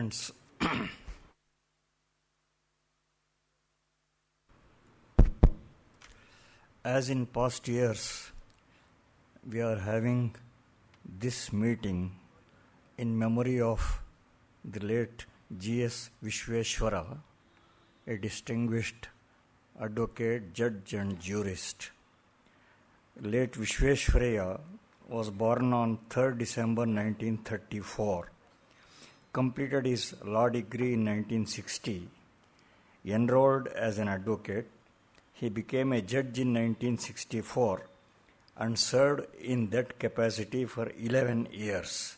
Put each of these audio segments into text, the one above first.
Friends, as in past years, we are having this meeting in memory of the late G.S. Vishweshwara, a distinguished advocate, judge and jurist. Late Vishweshwaraya was born on 3rd December 1934, completed his law degree in 1960, enrolled as an advocate. He became a judge in 1964 and served in that capacity for 11 years.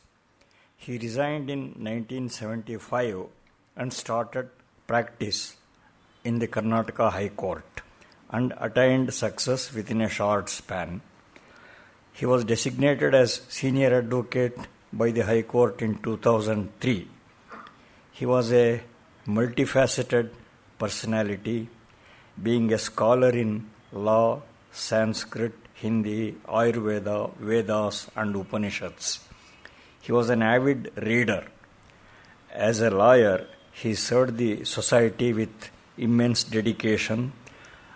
He resigned in 1975 and started practice in the Karnataka High Court and attained success within a short span. He was designated as senior advocate by the High Court in 2003. He was a multifaceted personality, being a scholar in law, Sanskrit, Hindi, Ayurveda, Vedas and Upanishads. He was an avid reader. As a lawyer, he served the society with immense dedication,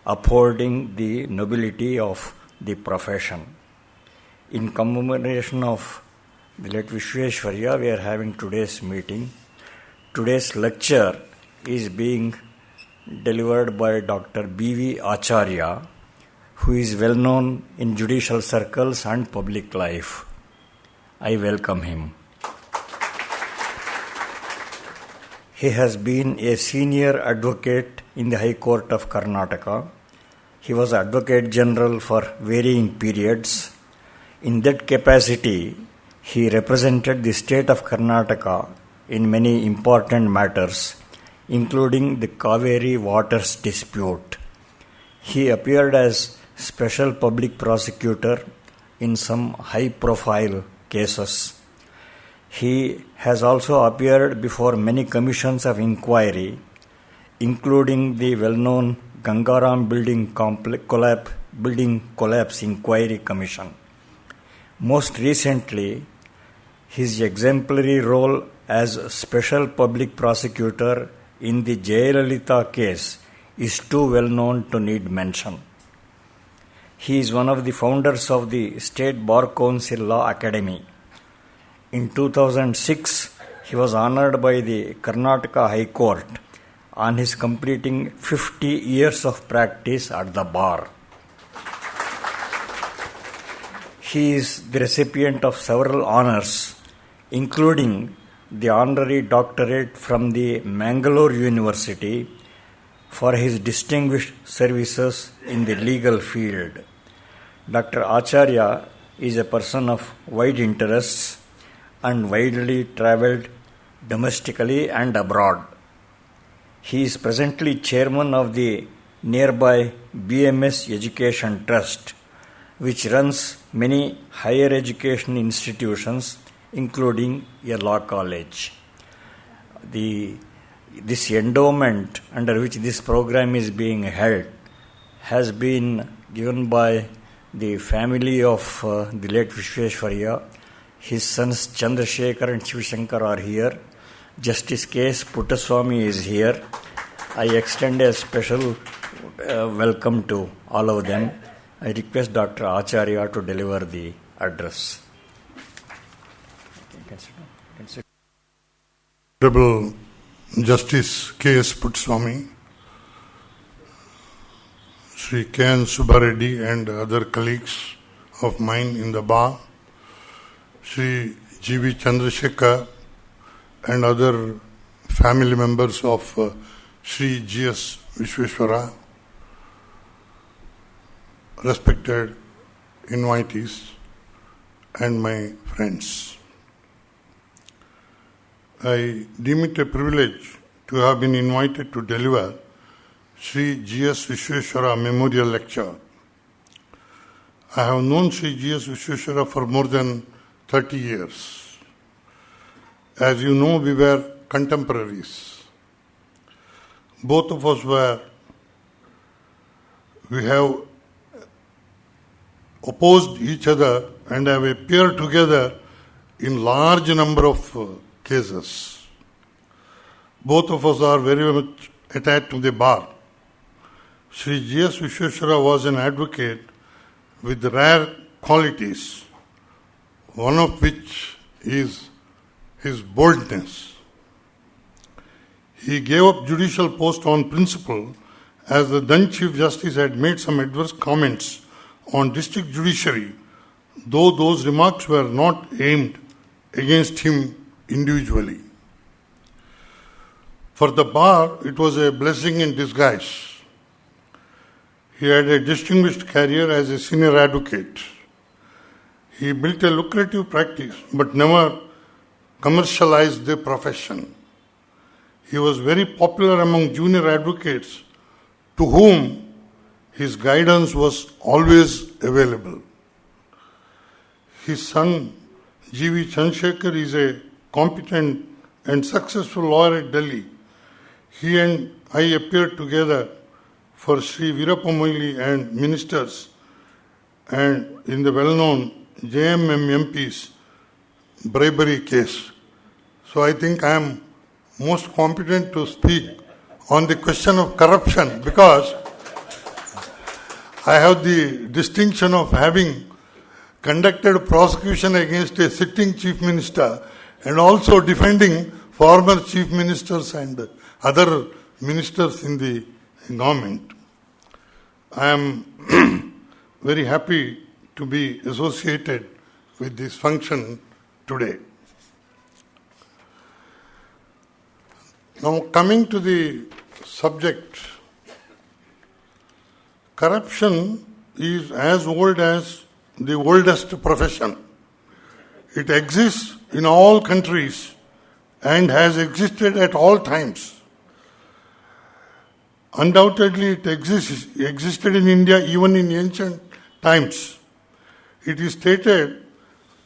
upholding the nobility of the profession. In commemoration of the late Vishweshwaraya, we are having today's meeting. Today's lecture is being delivered by Dr. B V Acharya, who is well known in judicial circles and public life. I welcome him. He has been a senior advocate in the High Court of Karnataka. He was Advocate General for varying periods. In that capacity, he represented the state of Karnataka in many important matters, including the Kaveri waters dispute. He appeared as special public prosecutor in some high-profile cases. He has also appeared before many commissions of inquiry, including the well-known Gangaram Building Collapse Inquiry Commission. Most recently, his exemplary role as special public prosecutor in the Jayalalitha case is too well known to need mention. He is one of the founders of the State Bar Council Law Academy. In 2006, he was honored by the Karnataka High Court on his completing 50 years of practice at the bar. He is the recipient of several honors, including the honorary doctorate from the Bengaluru University for his distinguished services in the legal field. Dr. Acharya is a person of wide interests and widely travelled domestically and abroad. He is presently chairman of the nearby BMS Education Trust, which runs many higher education institutions, including a law college. This endowment under which this program is being held has been given by the family of the late Vishweshwaraya. His sons Chandrasekhar and Shivashankar are here. Justice K.S. Puttaswamy is here. I extend a special welcome to all of them. I request Dr. Acharya to deliver the address. Honorable Justice K.S. Puttaswamy, Sri K.N. Subbareddy and other colleagues of mine in the bar, Sri G.V. Chandrasekhar and other family members of Sri G.S. Vishweshwara, respected invitees and my friends. I deem it a privilege to have been invited to deliver Sri G.S. Vishweshwara Memorial Lecture. I have known Sri G.S. Vishweshwara for more than 30 years. As you know, we were contemporaries. Both of us we have opposed each other and have appeared together in large number of cases. both of us are very much attached to the bar. Sri G.S. Vishweshwara was an advocate with rare qualities, one of which is his boldness. He gave up judicial post on principle as the then Chief Justice had made some adverse comments on district judiciary, though those remarks were not aimed against him individually. For the bar, it was a blessing in disguise. He had a distinguished career as a senior advocate. He built a lucrative practice but never commercialized the profession. He was very popular among junior advocates to whom his guidance was always available. His son, G V Chandrasekhar, is a competent and successful lawyer at Delhi. He and I appeared together for Sri Veerappa Moily and ministers and in the well-known JMM MP's bribery case. So I think I am most competent to speak on the question of corruption because I have the distinction of having conducted prosecution against a sitting chief minister and also defending former chief ministers and other ministers in the government. I am very happy to be associated with this function today. Now, coming to the subject, corruption is as old as the oldest profession. It exists in all countries and has existed at all times. Undoubtedly, it existed in India even in ancient times. It is stated,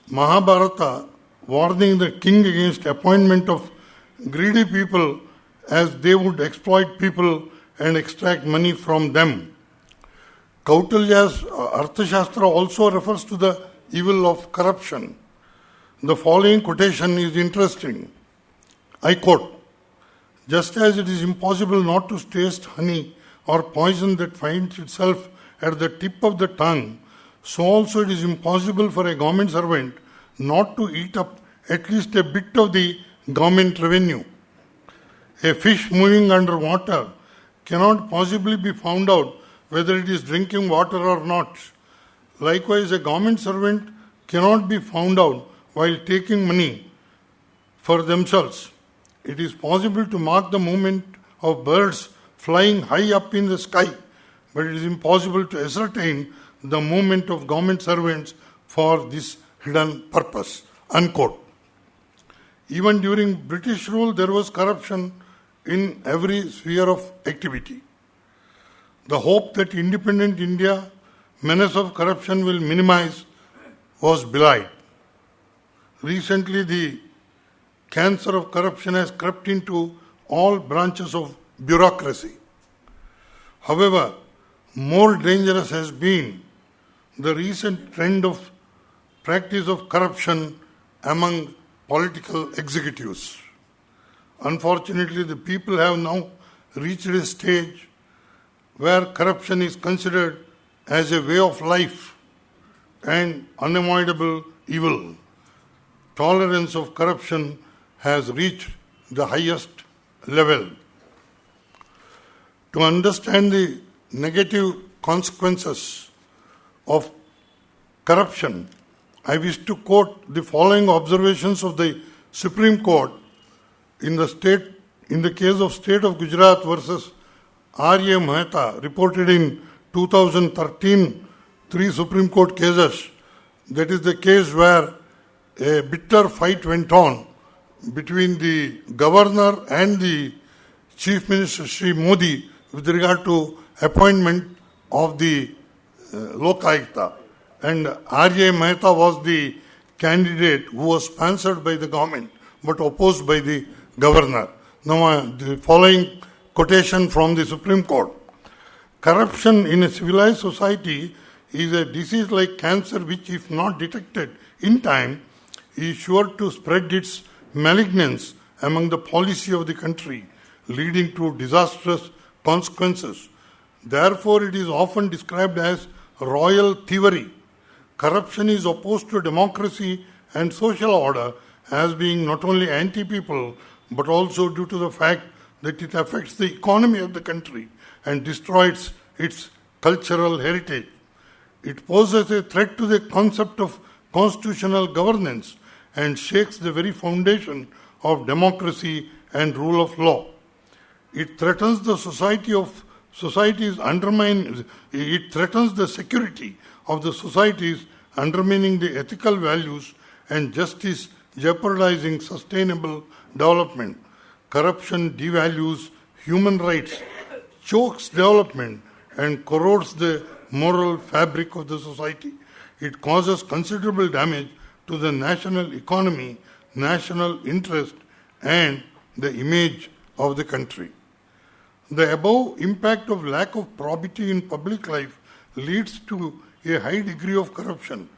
Mahabharata, warning the king against appointment of greedy people as they would exploit people and extract money from them. Kautilya's Arthashastra also refers to the evil of corruption. The following quotation is interesting. I quote, just as it is impossible not to taste honey or poison that finds itself at the tip of the tongue, so also it is impossible for a government servant not to eat up at least a bit of the government revenue. A fish moving under water cannot possibly be found out whether it is drinking water or not. Likewise, a government servant cannot be found out while taking money for themselves. It is possible to mark the movement of birds flying high up in the sky, but it is impossible to ascertain the movement of government servants for this hidden purpose. Unquote. Even during British rule, there was corruption in every sphere of activity. The hope that independent India menace of corruption will minimize was belied. Recently, the cancer of corruption has crept into all branches of bureaucracy. However, more dangerous has been the recent trend of practice of corruption among political executives. Unfortunately, the people have now reached a stage where corruption is considered as a way of life and unavoidable evil. Tolerance of corruption has reached the highest level. To understand the negative consequences of corruption, I wish to quote the following observations of the Supreme Court in the case of State of Gujarat versus R.A. Mehta, reported in 2013, 3 Supreme Court cases. That is the case where a bitter fight went on between the governor and the Chief Minister Sri Modi with regard to appointment of the Lokayukta. And R.A. Mehta was the candidate who was sponsored by the government but opposed by the governor. Now, the following quotation from the Supreme Court. Corruption in a civilized society is a disease like cancer which, if not detected in time, is sure to spread its malignance among the policy of the country, leading to disastrous consequences. Therefore, it is often described as royal thievery. Corruption is opposed to democracy and social order as being not only anti-people but also due to the fact that it affects the economy of the country and destroys its cultural heritage. It poses a threat to the concept of constitutional governance and shakes the very foundation of democracy and rule of law. It threatens the it threatens the security of the societies, undermining the ethical values and justice, jeopardizing sustainable development. Corruption devalues human rights, chokes development, and corrodes the moral fabric of the society. It causes considerable damage to the national economy, national interest, and the image of the country. The above impact of lack of probity in public life leads to a high degree of corruption.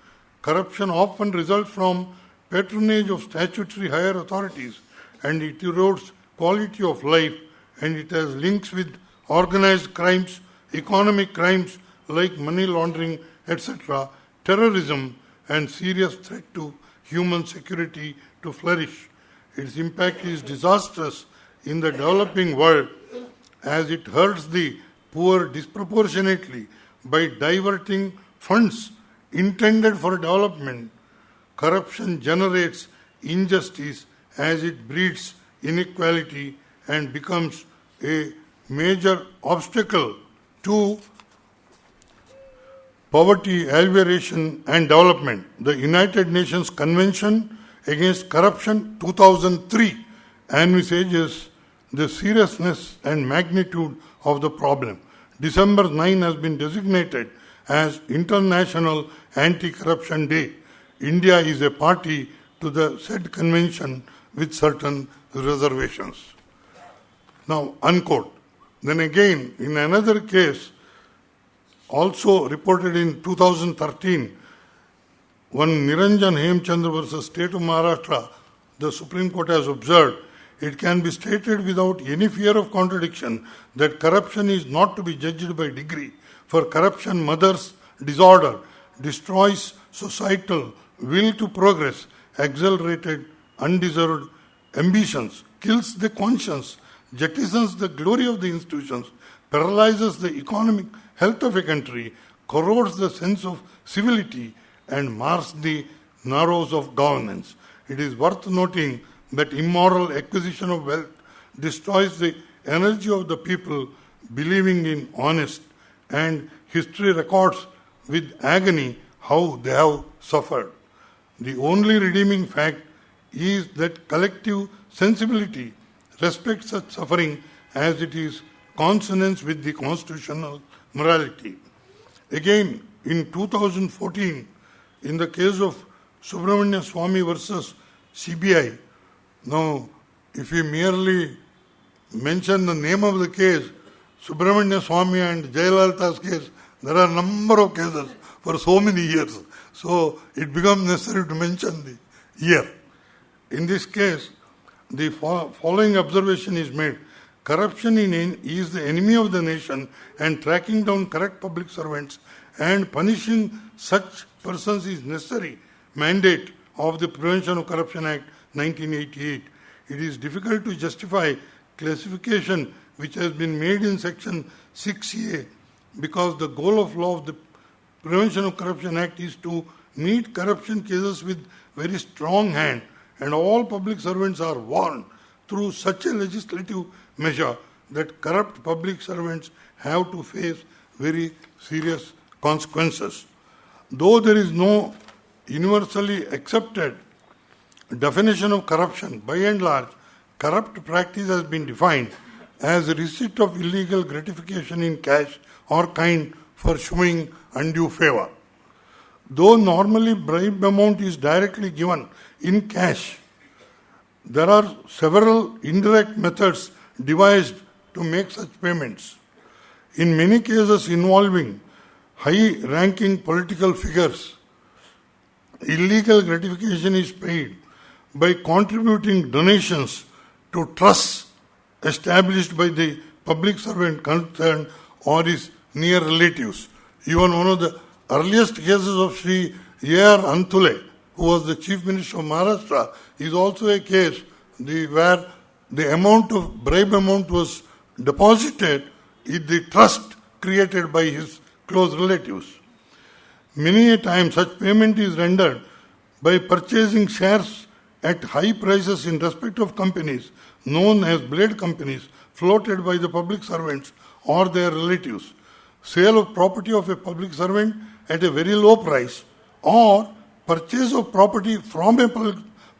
Corruption often results from patronage of statutory higher authorities, and it erodes quality of life, and it has links with organized crimes, economic crimes like money laundering, etc., terrorism, and serious threat to human security to flourish. Its impact is disastrous in the developing world as it hurts the poor disproportionately by diverting funds intended for development. Corruption generates injustice as it breeds inequality and becomes a major obstacle to poverty, alleviation, and development. The United Nations Convention Against Corruption 2003 envisages the seriousness and magnitude of the problem. December 9 has been designated as International Anti-Corruption Day. India is a party to the said convention with certain reservations. Now, unquote. Then again, in another case, also reported in 2013, one Niranjan Hemchandra versus State of Maharashtra, the Supreme Court has observed, it can be stated without any fear of contradiction that corruption is not to be judged by degree, for corruption mothers disorder, destroys societal will to progress, accelerated undeserved ambitions, kills the conscience, jettisons the glory of the institutions, paralyzes the economic health of a country, corrodes the sense of civility, and mars the narrows of governance. It is worth noting that immoral acquisition of wealth destroys the energy of the people believing in honest, and history records with agony how they have suffered. The only redeeming fact is that collective sensibility respects such suffering as it is consonance with the constitutional morality. Again, in 2014, in the case of Subramania Swamy versus CBI, now if we merely mention the name of the case, Subramania Swamy and Jayalalita's case, there are a number of cases for so many years. So it becomes necessary to mention the year. In this case, the following observation is made. Corruption is the enemy of the nation, and tracking down corrupt public servants and punishing such persons is necessary mandate of the Prevention of Corruption Act 1988. It is difficult to justify classification which has been made in section 6A because the goal of law of the Prevention of Corruption Act is to meet corruption cases with very strong hand, and all public servants are warned through such a legislative measure that corrupt public servants have to face very serious consequences. Though there is no universally accepted definition of corruption, by and large, corrupt practice has been defined as receipt of illegal gratification in cash or kind for showing undue favor. Though normally bribe amount is directly given in cash, there are several indirect methods devised to make such payments. In many cases involving high-ranking political figures, illegal gratification is paid by contributing donations to trusts established by the public servant concerned or his near relatives. Even one of the earliest cases of Sri A.R. Anthule, who was the Chief Minister of Maharashtra, is also a case where the amount of bribe amount was deposited in the trust created by his close relatives. Many a time such payment is rendered by purchasing shares at high prices in respect of companies known as blade companies floated by the public servants or their relatives. Sale of property of a public servant at a very low price or purchase of property from a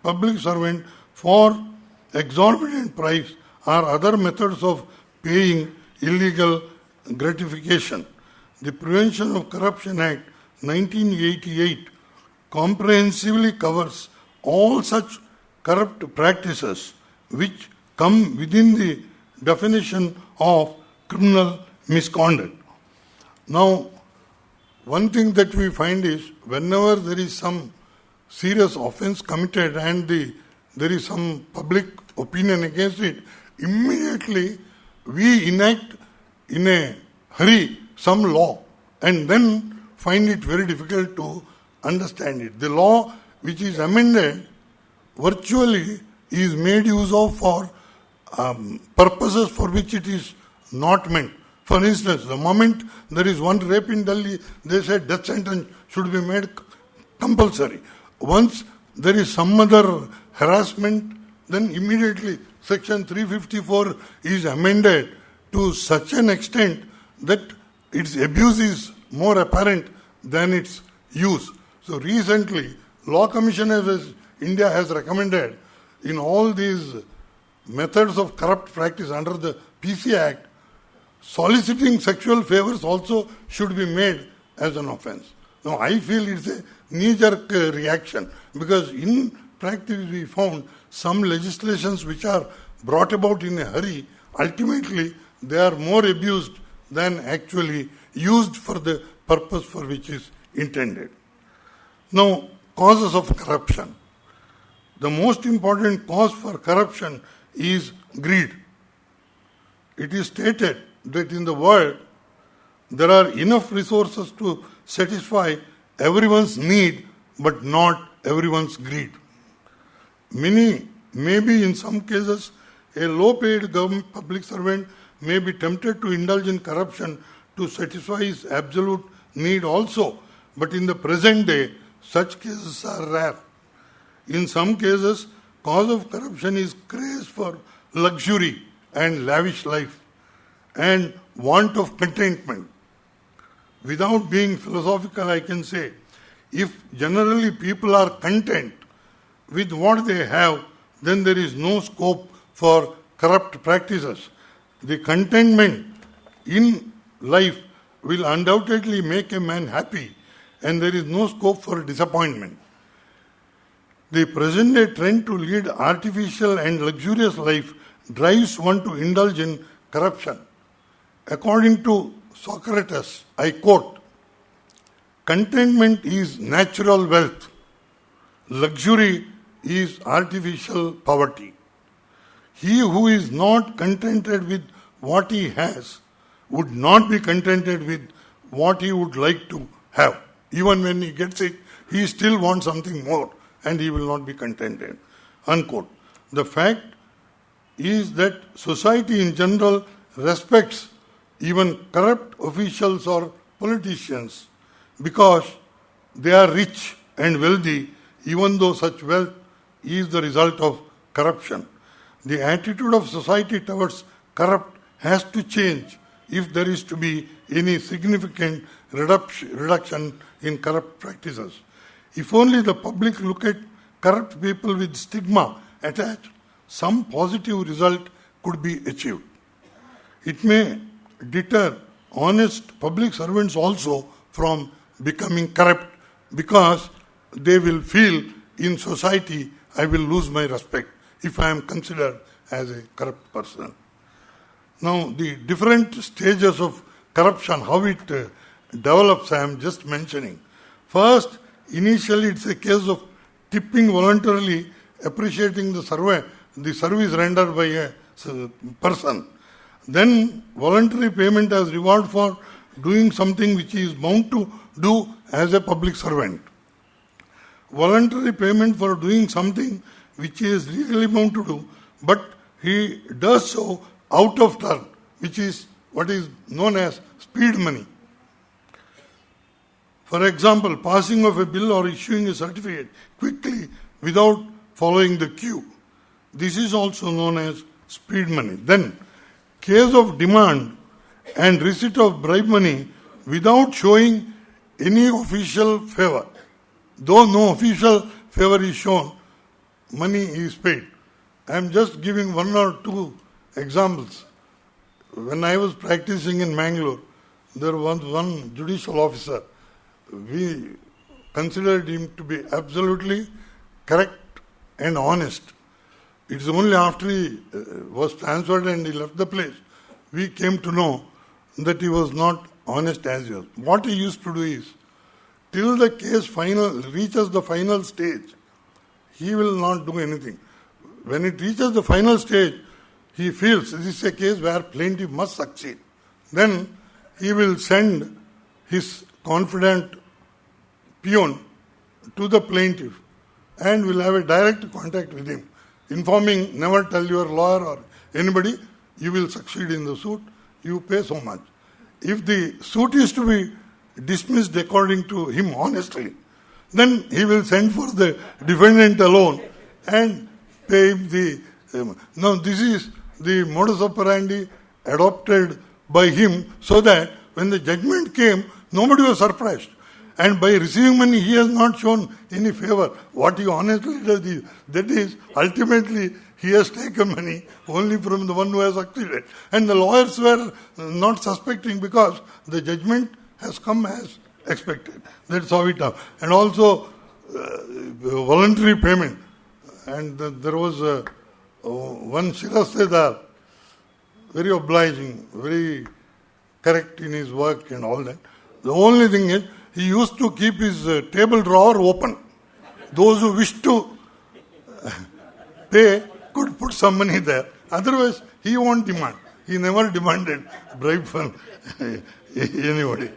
public servant for exorbitant price are other methods of paying illegal gratification. The Prevention of Corruption Act 1988 comprehensively covers all such corrupt practices which come within the definition of criminal misconduct. Now, one thing that we find is whenever there is some serious offense committed and there is some public opinion against it, immediately we enact in a hurry some law and then find it very difficult to understand it. The law which is amended virtually is made use of for purposes for which it is not meant. For instance, the moment there is one rape in Delhi, they say death sentence should be made compulsory. Once there is some other harassment, then immediately section 354 is amended to such an extent that its abuse is more apparent than its use. So recently, Law Commission of India has recommended in all these methods of corrupt practice under the PC Act, soliciting sexual favors also should be made as an offense. Now, I feel it's a knee-jerk reaction because in practice we found some legislations which are brought about in a hurry, ultimately they are more abused than actually used for the purpose for which is intended. Now, causes of corruption. The most important cause for corruption is greed. It is stated that in the world there are enough resources to satisfy everyone's need but not everyone's greed. Maybe in some cases a low-paid government public servant may be tempted to indulge in corruption to satisfy his absolute need also, but in the present day such cases are rare. In some cases, cause of corruption is craze for luxury and lavish life and want of contentment. Without being philosophical, I can say, if generally people are content with what they have, then there is no scope for corrupt practices. The contentment in life will undoubtedly make a man happy and there is no scope for disappointment. The present day trend to lead artificial and luxurious life drives one to indulge in corruption. According to Socrates, I quote, "Contentment is natural wealth. Luxury is artificial poverty. He who is not contented with what he has would not be contented with what he would like to have. Even when he gets it, he still wants something more and he will not be contented." Unquote. The fact is that society in general respects even corrupt officials or politicians because they are rich and wealthy, even though such wealth is the result of corruption. The attitude of society towards corrupt has to change if there is to be any significant reduction in corrupt practices. If only the public look at corrupt people with stigma attached, some positive result could be achieved. It may deter honest public servants also from becoming corrupt because they will feel in society I will lose my respect if I am considered as a corrupt person. Now, the different stages of corruption, how it develops, I am just mentioning. First, initially it's a case of tipping voluntarily, appreciating the the service rendered by a person. Then voluntary payment as reward for doing something which he is bound to do as a public servant. Voluntary payment for doing something which he is legally bound to do, but he does so out of turn, which is what is known as speed money. For example, passing of a bill or issuing a certificate quickly without following the queue. This is also known as speed money. Then, case of demand and receipt of bribe money without showing any official favor. Though no official favor is shown, money is paid. I am just giving one or two examples. When I was practicing in Bengaluru, there was one judicial officer. We considered him to be absolutely correct and honest. It's only after he was transferred and he left the place, we came to know that he was not honest as he was. What he used to do is, till the case reaches the final stage, he will not do anything. When it reaches the final stage, he feels this is a case where plaintiff must succeed. Then he will send his confident peon to the plaintiff and will have a direct contact with him, informing, never tell your lawyer or anybody, you will succeed in the suit, you pay so much. If the suit is to be dismissed according to him honestly, then he will send for the defendant alone and pay him the... Now this is the modus operandi adopted by him so that when the judgment came, nobody was surprised. And by receiving money, he has not shown any favor. What he honestly does is, that is, ultimately, he has taken money only from the one who has succeeded. And the lawyers were not suspecting because the judgment has come as expected. That's how it happened. And also, voluntary payment. And there was one Shirastedar, very obliging, very correct in his work and all that. The only thing is, he used to keep his table drawer open. Those who wished to pay could put some money there. Otherwise, he won't demand. He never demanded bribe from anybody.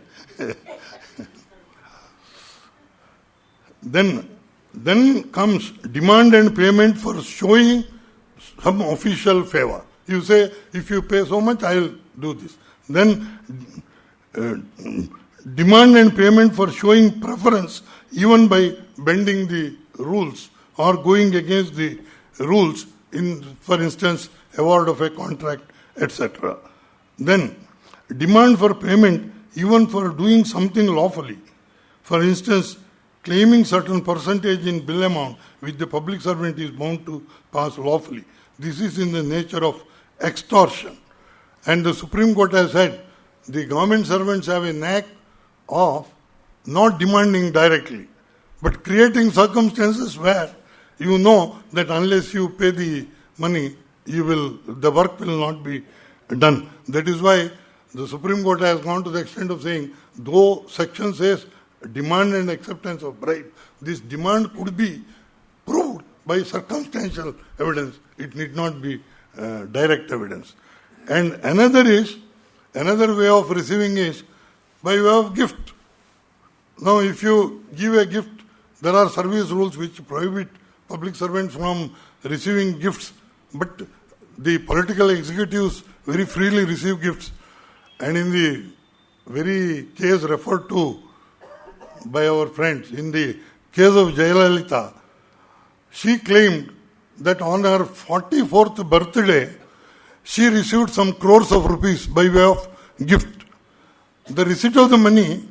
Then comes demand and payment for showing some official favor. You say, if you pay so much, I will do this. Then demand and payment for showing preference even by bending the rules or going against the rules, in, for instance, award of a contract, etc. Then demand for payment even for doing something lawfully. For instance, claiming certain percentage in bill amount which the public servant is bound to pass lawfully. This is in the nature of extortion. And the Supreme Court has said the government servants have a knack of not demanding directly, but creating circumstances where you know that unless you pay the money, the work will not be done. That is why the Supreme Court has gone to the extent of saying, though section says demand and acceptance of bribe, this demand could be proved by circumstantial evidence. It need not be direct evidence. And another way of receiving is by way of gift. Now, if you give a gift, there are service rules which prohibit public servants from receiving gifts, but the political executives very freely receive gifts. And in the very case referred to by our friends, in the case of Jayalalitha, she claimed that on her 44th birthday, she received some crores of rupees by way of gift. The receipt of the money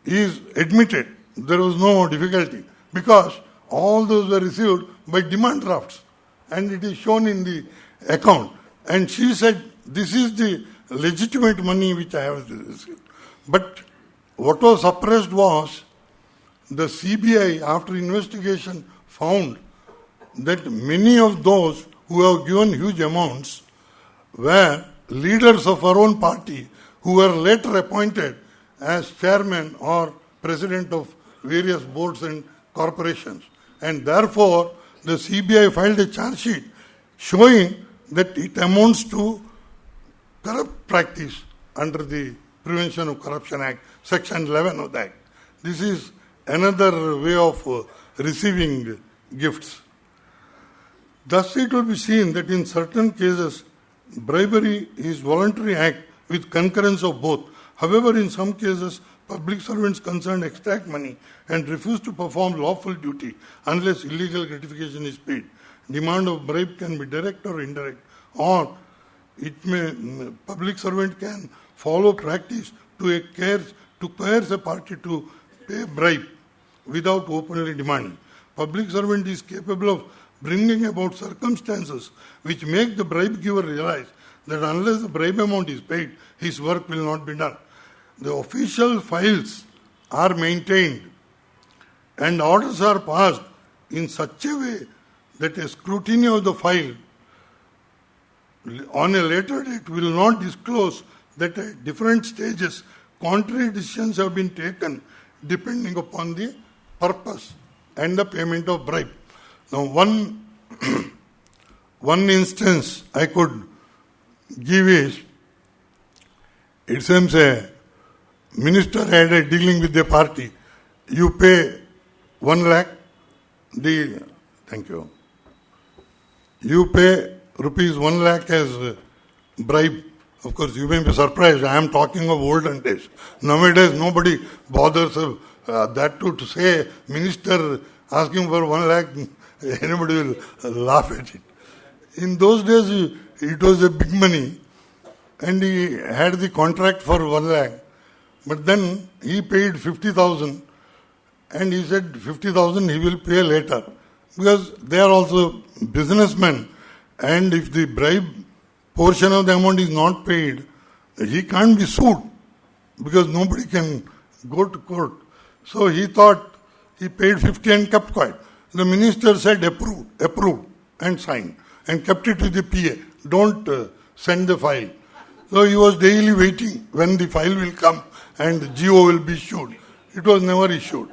is admitted. There was no difficulty because all those were received by demand drafts and it is shown in the account. And she said, this is the legitimate money which I have received. But what was suppressed was the CBI, after investigation, found that many of those who have given huge amounts were leaders of our own party who were later appointed as chairman or president of various boards and corporations. And therefore, the CBI filed a charge sheet showing that it amounts to corrupt practice under the Prevention of Corruption Act, Section 11 of the Act. This is another way of receiving gifts. Thus it will be seen that in certain cases, bribery is voluntary act with concurrence of both. However, in some cases, public servants concerned extract money and refuse to perform lawful duty unless illegal gratification is paid. Demand of bribe can be direct or indirect, or public servant can follow practice to coerce a party to pay bribe without openly demanding. Public servant is capable of bringing about circumstances which make the bribe giver realize that unless the bribe amount is paid, his work will not be done. The official files are maintained and orders are passed in such a way that a scrutiny of the file on a later date will not disclose that at different stages contrary decisions have been taken depending upon the purpose and the payment of bribe. Now, one instance I could give is, it seems a minister had a dealing with a party. You pay 1 lakh, thank you. You pay rupees 1 lakh as bribe. Of course, you may be surprised. I am talking of olden days. Nowadays, nobody bothers that to say minister asking for 1 lakh. Anybody will laugh at it. In those days, it was a big money, and he had the contract for 1 lakh. But then he paid 50,000, and he said 50,000 he will pay later, because they are also businessmen, and if the bribe portion of the amount is not paid, he can't be sued, because nobody can go to court. So he thought he paid 50 and kept quiet. The minister said approved and signed, and kept it with the PA. Don't send the file. So he was daily waiting when the file will come and the GO will be issued. It was never issued.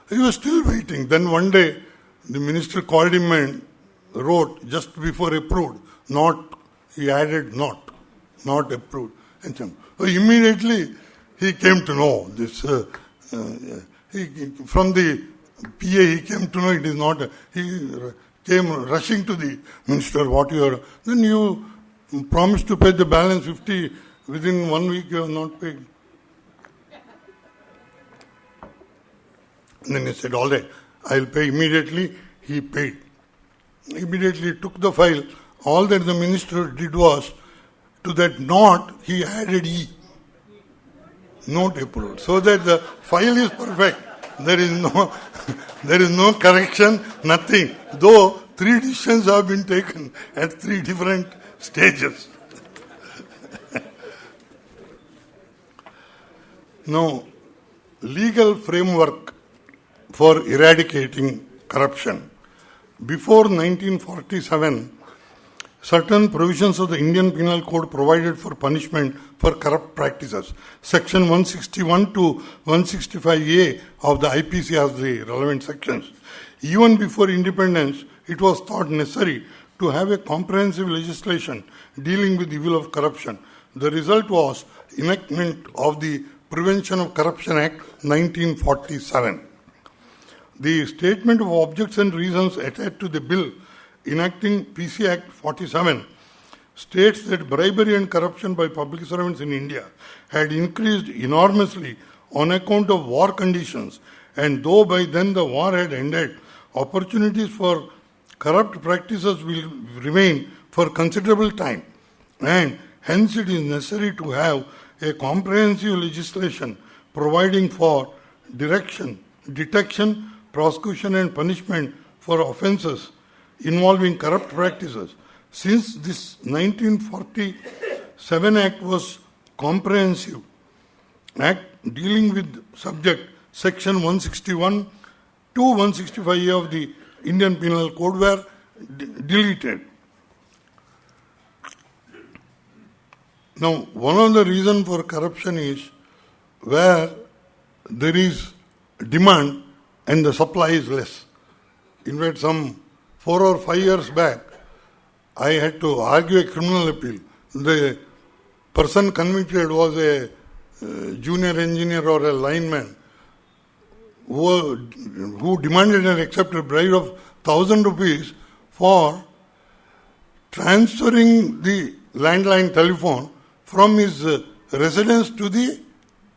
He was still waiting. Then one day, the minister called him and wrote just before approved, he added not approved. And so immediately he came to know this. From the PA he came to know it is not. He came rushing to the minister, what you are. Then you promised to pay the balance 50 within 1 week, you have not paid. And then he said, all right, I will pay immediately. He paid. Immediately took the file. All that the minister did was, to that note, he added E. Note approved. So that the file is perfect. There is no correction, nothing. Though 3 decisions have been taken at 3 different stages. Now, legal framework for eradicating corruption. Before 1947, certain provisions of the Indian Penal Code provided for punishment for corrupt practices. Section 161 to 165A of the IPC has the relevant sections. Even before independence, it was thought necessary to have a comprehensive legislation dealing with the evil of corruption. The result was enactment of the Prevention of Corruption Act 1947. The statement of objects and reasons attached to the bill enacting PC Act 47 states that bribery and corruption by public servants in India had increased enormously on account of war conditions, and though by then the war had ended, opportunities for corrupt practices will remain for considerable time, and hence it is necessary to have a comprehensive legislation providing for detection, prosecution and punishment for offences involving corrupt practices. Since this 1947 Act was comprehensive Act dealing with subject, Section 161 to 165A of the Indian Penal Code were deleted. Now, one of the reasons for corruption is where there is demand and the supply is less. In fact, some 4 or 5 years back, I had to argue a criminal appeal. The person convicted was a junior engineer or a lineman who demanded and accepted a bribe of 1,000 rupees for transferring the landline telephone from his residence to the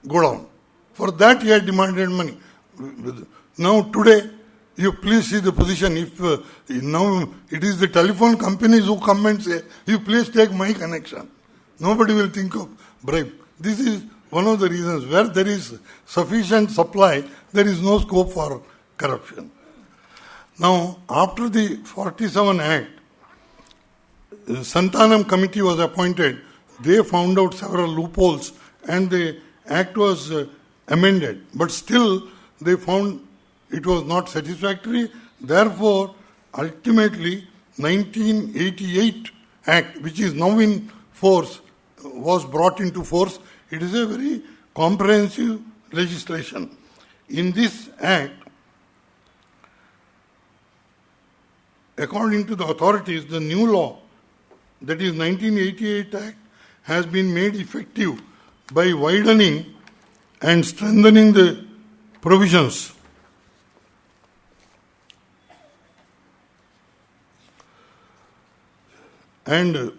godown. For that he had demanded money. Now today, you please see the position. If now it is the telephone companies who come and say, you please take my connection. Nobody will think of bribe. This is one of the reasons where there is sufficient supply, there is no scope for corruption. Now, after the 47 Act, the Santanam Committee was appointed. They found out several loopholes and the Act was amended. But still, they found it was not satisfactory. Therefore, ultimately, 1988 Act, which is now in force, was brought into force. It is a very comprehensive legislation. In this Act, according to the authorities, the new law, that is 1988 Act, has been made effective by widening and strengthening the provisions. And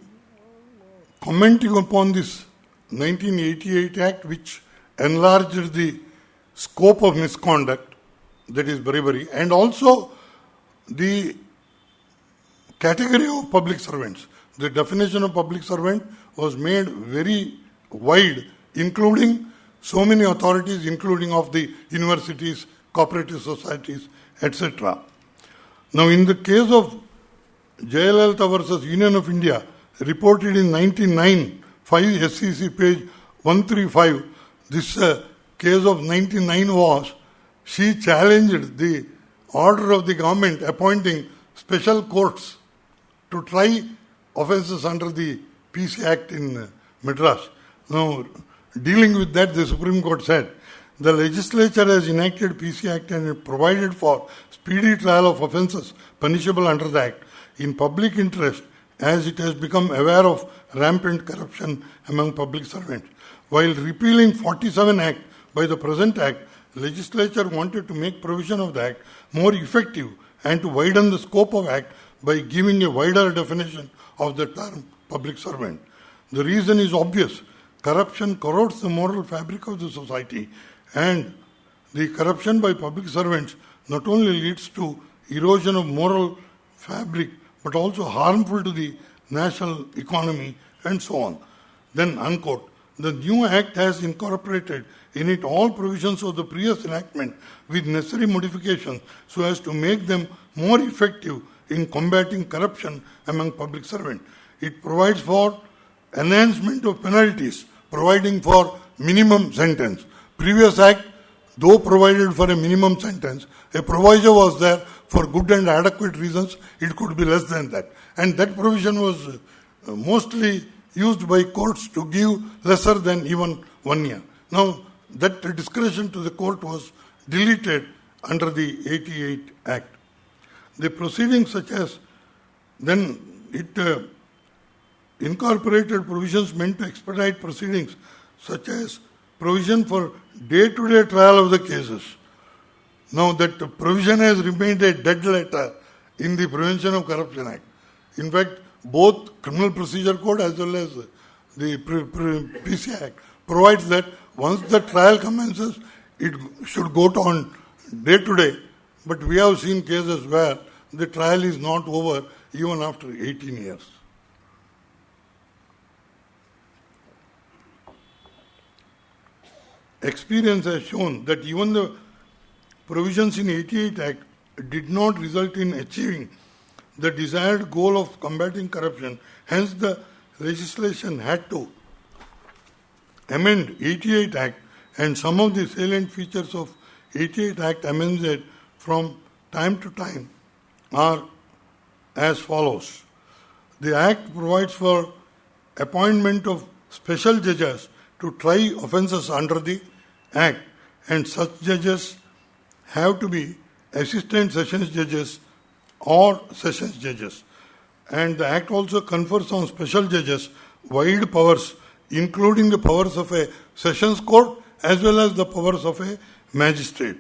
commenting upon this 1988 Act, which enlarged the scope of misconduct, that is bribery, and also the category of public servants. The definition of public servant was made very wide, including so many authorities, including of the universities, cooperative societies, etc. Now, in the case of Jayalalitha versus Union of India, reported in 1909, 5 SCC page 135, this case of 99 was, she challenged the order of the government appointing special courts to try offences under the PC Act in Madras. Now, dealing with that, the Supreme Court said, the legislature has enacted PC Act and it provided for speedy trial of offences punishable under the Act in public interest, as it has become aware of rampant corruption among public servants. While repealing 47 Act by the present Act, legislature wanted to make provision of the Act more effective and to widen the scope of Act by giving a wider definition of the term public servant. The reason is obvious. Corruption corrodes the moral fabric of the society, and the corruption by public servants not only leads to erosion of moral fabric but also harmful to the national economy and so on. Then, unquote, the new Act has incorporated in it all provisions of the previous enactment with necessary modifications so as to make them more effective in combating corruption among public servants. It provides for enhancement of penalties, providing for minimum sentence. Previous Act, though provided for a minimum sentence, a proviso was there for good and adequate reasons, it could be less than that. And that provision was mostly used by courts to give lesser than even 1 year. Now, that discretion to the court was deleted under the 88 Act. The proceedings such as, then it incorporated provisions meant to expedite proceedings, such as provision for day-to-day trial of the cases. Now that provision has remained a dead letter in the Prevention of Corruption Act. In fact, both Criminal Procedure Code as well as the PC Act provides that once the trial commences, it should go on day to day. But we have seen cases where the trial is not over even after 18 years. Experience has shown that even the provisions in 88 Act did not result in achieving the desired goal of combating corruption. Hence, the legislation had to amend 88 Act, and some of the salient features of 88 Act amended from time to time are as follows. The Act provides for appointment of special judges to try offences under the Act, and such judges have to be assistant sessions judges or sessions judges. And the Act also confers on special judges wide powers, including the powers of a sessions court as well as the powers of a magistrate.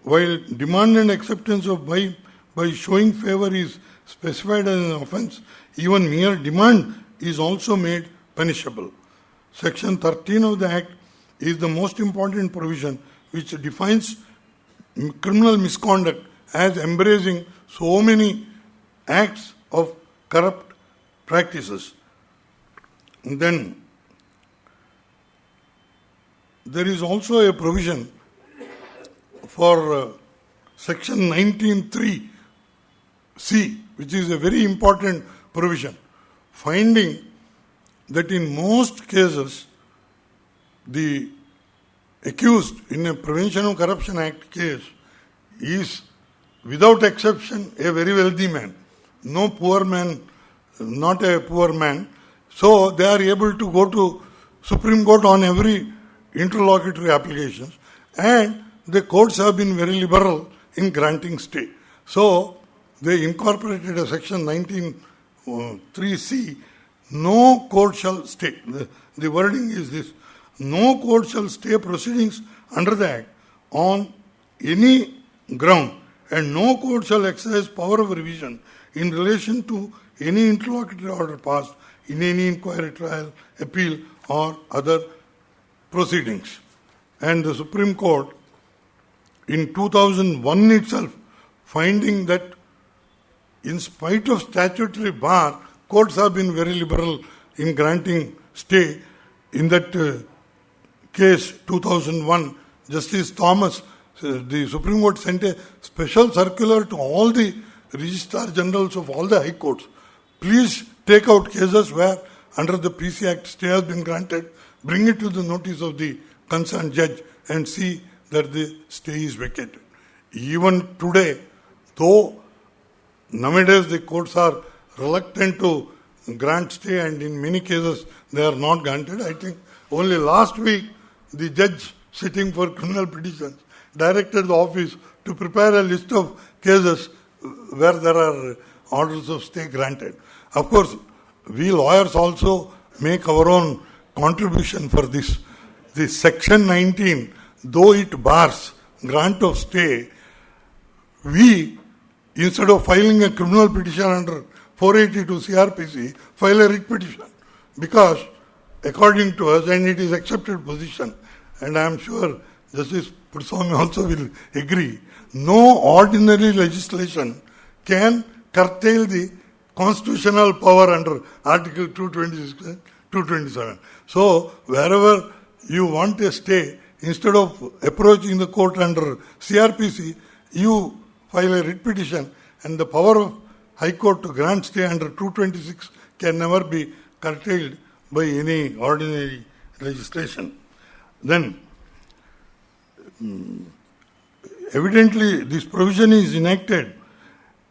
While demand and acceptance of by showing favor is specified as an offence, even mere demand is also made punishable. Section 13 of the Act is the most important provision which defines criminal misconduct as embracing so many acts of corrupt practices. And then there is also a provision for section 19(3)(c), which is a very important provision, finding that in most cases the accused in a Prevention of Corruption Act case is without exception a very wealthy man, no poor man, not a poor man. So they are able to go to Supreme Court on every interlocutory applications, and the courts have been very liberal in granting stay. So they incorporated a section 19(3)(c), no court shall stay. The wording is this: no court shall stay proceedings under the Act on any ground, and no court shall exercise power of revision in relation to any interlocutory order passed in any inquiry, trial, appeal, or other proceedings. And the Supreme Court in 2001 itself, finding that in spite of statutory bar, courts have been very liberal in granting stay. In that case, 2001, Justice Thomas, the Supreme Court sent a special circular to all the Registrar Generals of all the High Courts. Please take out cases where under the PC Act stay has been granted, bring it to the notice of the concerned judge and see that the stay is vacated. Even today, though nowadays the courts are reluctant to grant stay and in many cases they are not granted, I think only last week the judge sitting for criminal petitions directed the office to prepare a list of cases where there are orders of stay granted. Of course, we lawyers also make our own contribution for this. The section 19, though it bars grant of stay, we, instead of filing a criminal petition under 482 CRPC, file a writ petition. Because according to us, and it is accepted position, and I am sure Justice Purswamy also will agree, no ordinary legislation can curtail the constitutional power under Article 226 and 227. So, wherever you want a stay, instead of approaching the court under CRPC, you file a writ petition, and the power of High Court to grant stay under 226 can never be curtailed by any ordinary legislation. Then, evidently, this provision is enacted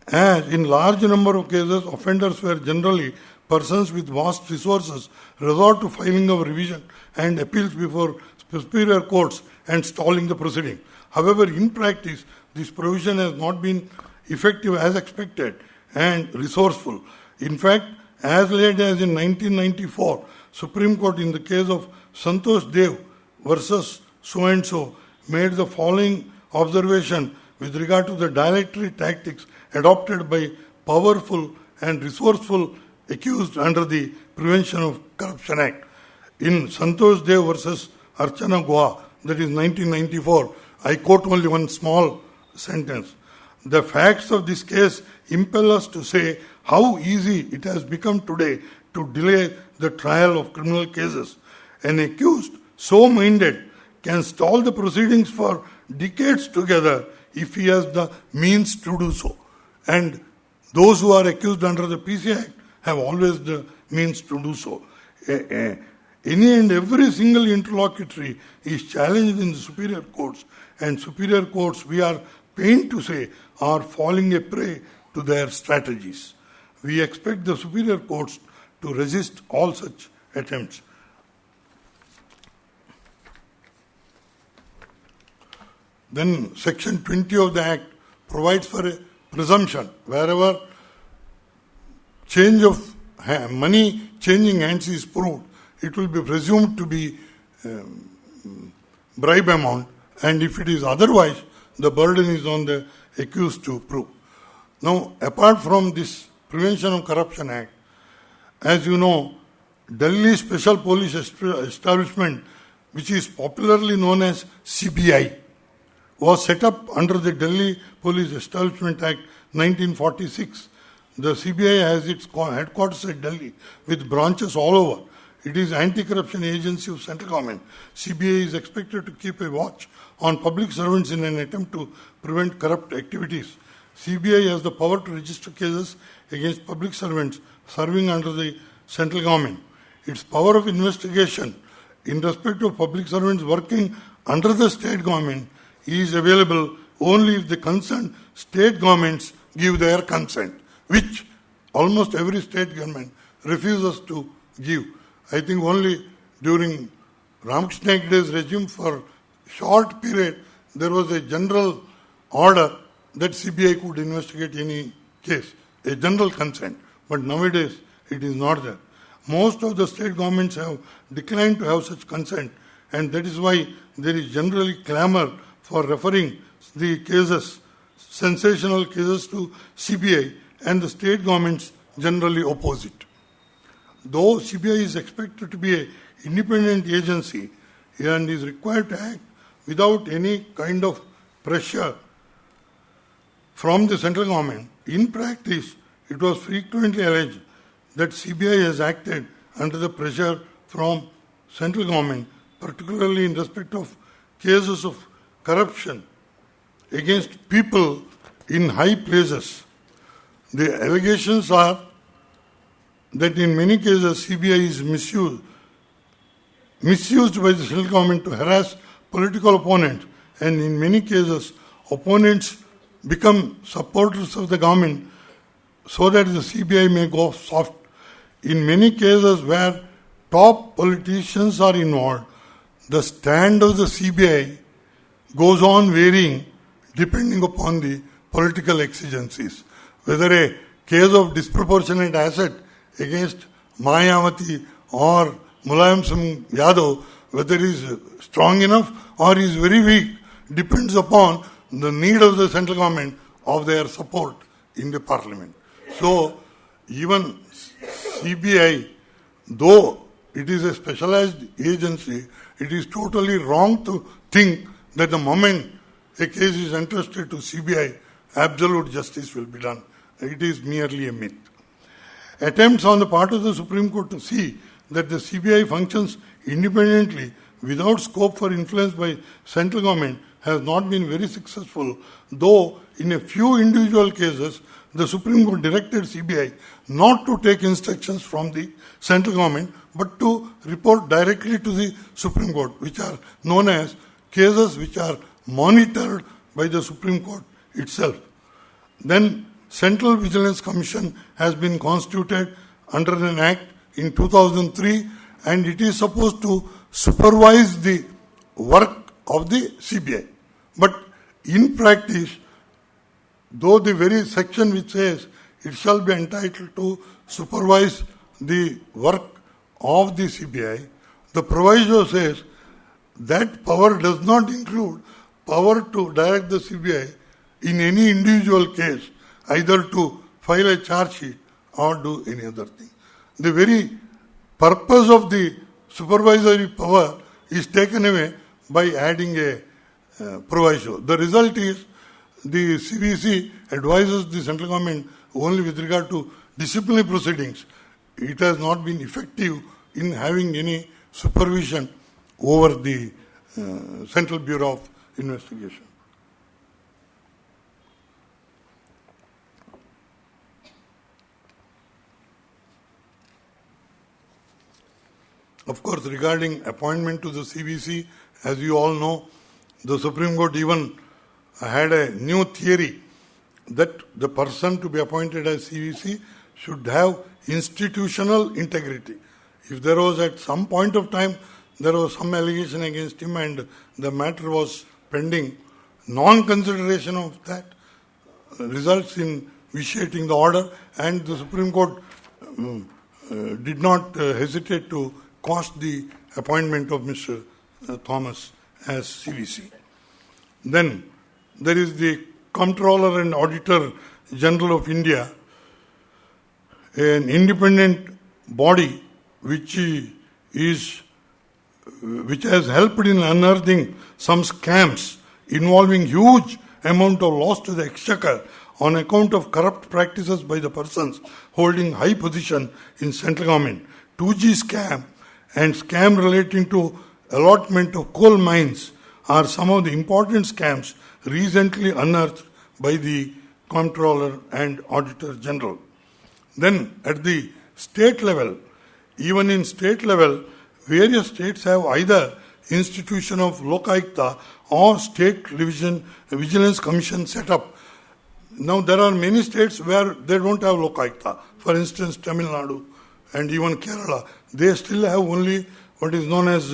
as in large number of cases, offenders were generally persons with vast resources resort to filing of revision and appeals before superior courts and stalling the proceeding. However, in practice, this provision has not been effective as expected and resourceful. In fact, as late as in 1994, Supreme Court in the case of Santosh Dev versus so-and-so made the following observation with regard to the dilatory tactics adopted by powerful and resourceful accused under the Prevention of Corruption Act. In Santosh Dev versus Archana Guha, that is 1994, I quote only one small sentence. The facts of this case impel us to say how easy it has become today to delay the trial of criminal cases. An accused so minded can stall the proceedings for decades together if he has the means to do so. And those who are accused under the PC Act have always the means to do so. Any and every single interlocutory is challenged in the superior courts, and superior courts, we are pained to say, are falling a prey to their strategies. We expect the superior courts to resist all such attempts. Then Section 20 of the Act provides for a presumption wherever change of money changing hands is proved, it will be presumed to be bribe amount, and if it is otherwise, the burden is on the accused to prove. Now, apart from this Prevention of Corruption Act, as you know, Delhi Special Police Establishment, which is popularly known as CBI, was set up under the Delhi Police Establishment Act 1946. The CBI has its headquarters at Delhi with branches all over. It is anti-corruption agency of central government. CBI is expected to keep a watch on public servants in an attempt to prevent corrupt activities. CBI has the power to register cases against public servants serving under the central government. Its power of investigation in respect of public servants working under the state government is available only if the concerned state governments give their consent, which almost every state government refuses to give. I think only during Ramakrishna Hegde's regime for short period there was a general order that CBI could investigate any case, a general consent. But nowadays it is not there. Most of the state governments have declined to have such consent, and that is why there is generally clamor for referring the cases, sensational cases, to CBI, and the state governments generally oppose it. Though CBI is expected to be an independent agency and is required to act without any kind of pressure from the central government, in practice it was frequently alleged that CBI has acted under the pressure from central government, particularly in respect of cases of corruption against people in high places. The allegations are that in many cases CBI is misused by the central government to harass political opponents, and in many cases opponents become supporters of the government so that the CBI may go soft. In many cases where top politicians are involved, the stand of the CBI goes on varying depending upon the political exigencies. Whether a case of disproportionate asset against Mayawati or Mulayam Singh Yadav, whether it is strong enough or is very weak, depends upon the need of the central government of their support in the parliament. So, even CBI, though it is a specialized agency, it is totally wrong to think that the moment a case is entrusted to CBI, absolute justice will be done. It is merely a myth. Attempts on the part of the Supreme Court to see that the CBI functions independently without scope for influence by central government has not been very successful, though in a few individual cases the Supreme Court directed CBI not to take instructions from the central government but to report directly to the Supreme Court, which are known as cases which are monitored by the Supreme Court itself. Then Central Vigilance Commission has been constituted under an act in 2003, and it is supposed to supervise the work of the CBI. But in practice, though the very section which says it shall be entitled to supervise the work of the CBI, the proviso says that power does not include power to direct the CBI in any individual case, either to file a charge sheet or do any other thing. The very purpose of the supervisory power is taken away by adding a proviso. The result is the CVC advises the central government only with regard to disciplinary proceedings. It has not been effective in having any supervision over the Central Bureau of Investigation. Of course, regarding appointment to the CVC, as you all know, the Supreme Court even had a new theory that the person to be appointed as CVC should have institutional integrity. If there was at some point of time, there was some allegation against him and the matter was pending, non-consideration of that results in vitiating the order, and the Supreme Court did not hesitate to cost the appointment of Mr. Thomas as CVC. Then there is the Comptroller and Auditor General of India, an independent body which has helped in unearthing some scams involving huge amount of loss to the exchequer on account of corrupt practices by the persons holding high position in central government. 2G scam and scam relating to allotment of coal mines are some of the important scams recently unearthed by the Comptroller and Auditor General. Then at the state level, even in state level, various states have either institution of Lokayukta or state vigilance commission set up. Now there are many states where they don't have Lokayukta. For instance, Tamil Nadu and even Kerala, they still have only what is known as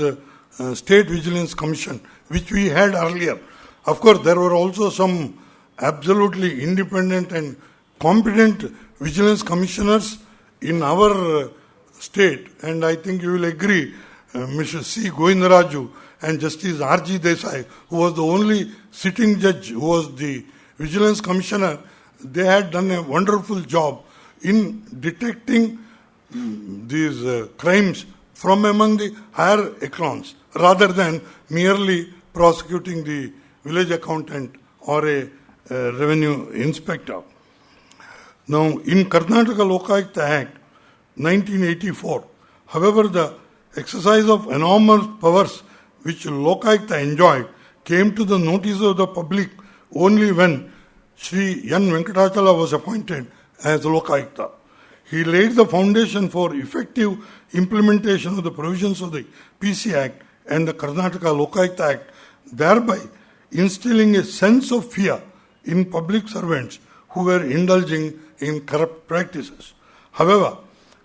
State Vigilance Commission, which we had earlier. Of course, there were also some absolutely independent and competent vigilance commissioners in our state, and I think you will agree, Mr. C. Govindaraju and Justice R.G. Desai, who was the only sitting judge who was the vigilance commissioner, they had done a wonderful job in detecting these crimes from among the higher echelons, rather than merely prosecuting the village accountant or a revenue inspector. Now, in Karnataka Lokayukta Act, 1984, however, the exercise of enormous powers which Lokayukta enjoyed came to the notice of the public only when Sri N. Venkatachala was appointed as Lokayukta. He laid the foundation for effective implementation of the provisions of the PC Act and the Karnataka Lokayukta Act, thereby instilling a sense of fear in public servants who were indulging in corrupt practices. However,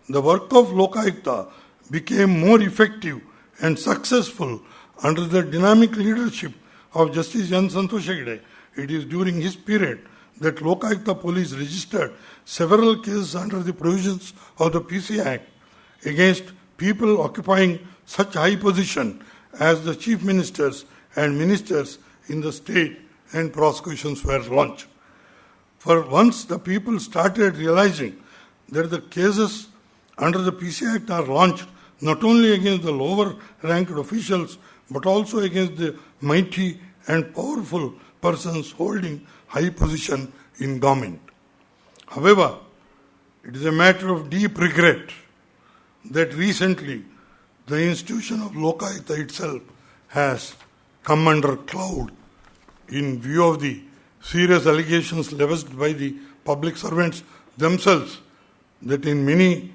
the work of Lokayukta became more effective and successful under the dynamic leadership of Justice N. Santosh Hegde. It is during his period that Lokayukta police registered several cases under the provisions of the PC Act against people occupying such high position as the chief ministers and ministers in the state, and prosecutions were launched. For once the people started realizing that the cases under the PC Act are launched not only against the lower ranked officials but also against the mighty and powerful persons holding high position in government. However, it is a matter of deep regret that recently the institution of Lokayukta itself has come under cloud in view of the serious allegations levied by the public servants themselves that many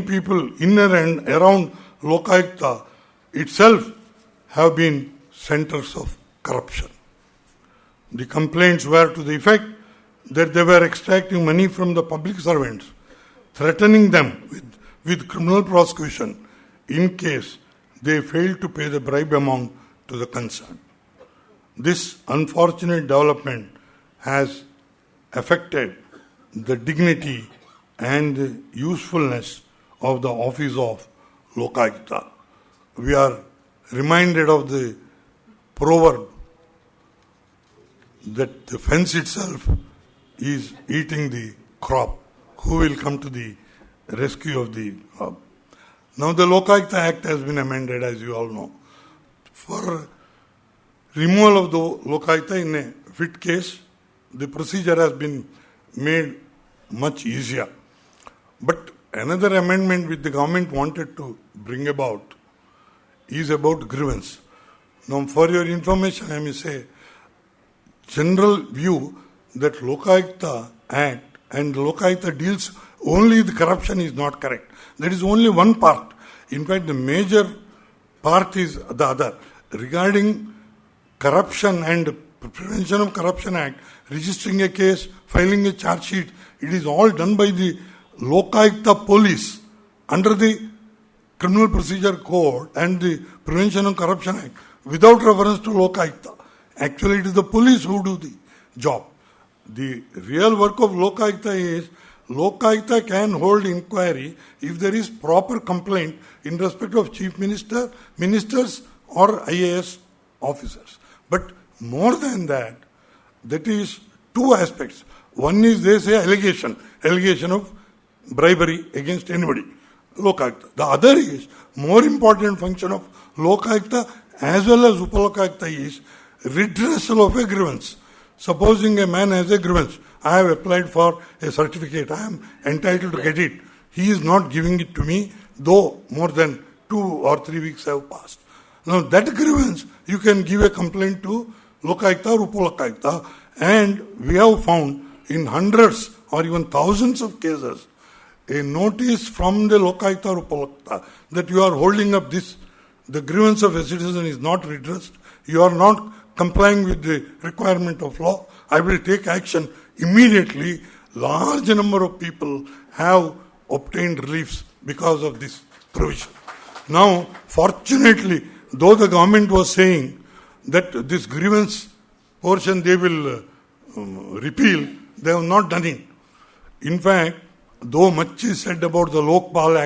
people in and around Lokayukta itself have been centers of corruption. The complaints were to the effect that they were extracting money from the public servants, threatening them with criminal prosecution in case they failed to pay the bribe amount to the concerned. This unfortunate development has affected the dignity and the usefulness of the office of Lokayukta. We are reminded of the proverb that the fence itself is eating the crop. Who will come to the rescue of the crop? Now the Lokayukta Act has been amended, as you all know. For removal of the Lokayukta in a fit case, the procedure has been made much easier. But another amendment which the government wanted to bring about is about grievance. Now, for your information, I may say, general view that Lokayukta Act and Lokayukta deals only with corruption is not correct. That is only one part. In fact, the major part is the other. Regarding corruption and Prevention of Corruption Act, registering a case, filing a charge sheet, it is all done by the Lokayukta police under the Criminal Procedure Code and the Prevention of Corruption Act without reference to Lokayukta. Actually, it is the police who do the job. The real work of Lokayukta is Lokayukta can hold inquiry if there is proper complaint in respect of Chief Minister, ministers or IAS officers. But more than that, that is two aspects. One is they say allegation of bribery against anybody, Lokayukta. The other is more important function of Lokayukta as well as Upalokayukta is redressal of a grievance. Supposing a man has a grievance, I have applied for a certificate, I am entitled to get it. He is not giving it to me, though more than 2 or 3 weeks have passed. Now that grievance, you can give a complaint to Lokayukta or Upalokayukta, and we have found in hundreds or even thousands of cases a notice from the Lokayukta or Upalokayukta that you are holding up this, the grievance of a citizen is not redressed, you are not complying with the requirement of law, I will take action immediately. Large number of people have obtained reliefs because of this provision. Now, fortunately, though the government was saying that this grievance portion they will repeal, they have not done it. In fact, though much is said about the Lokpal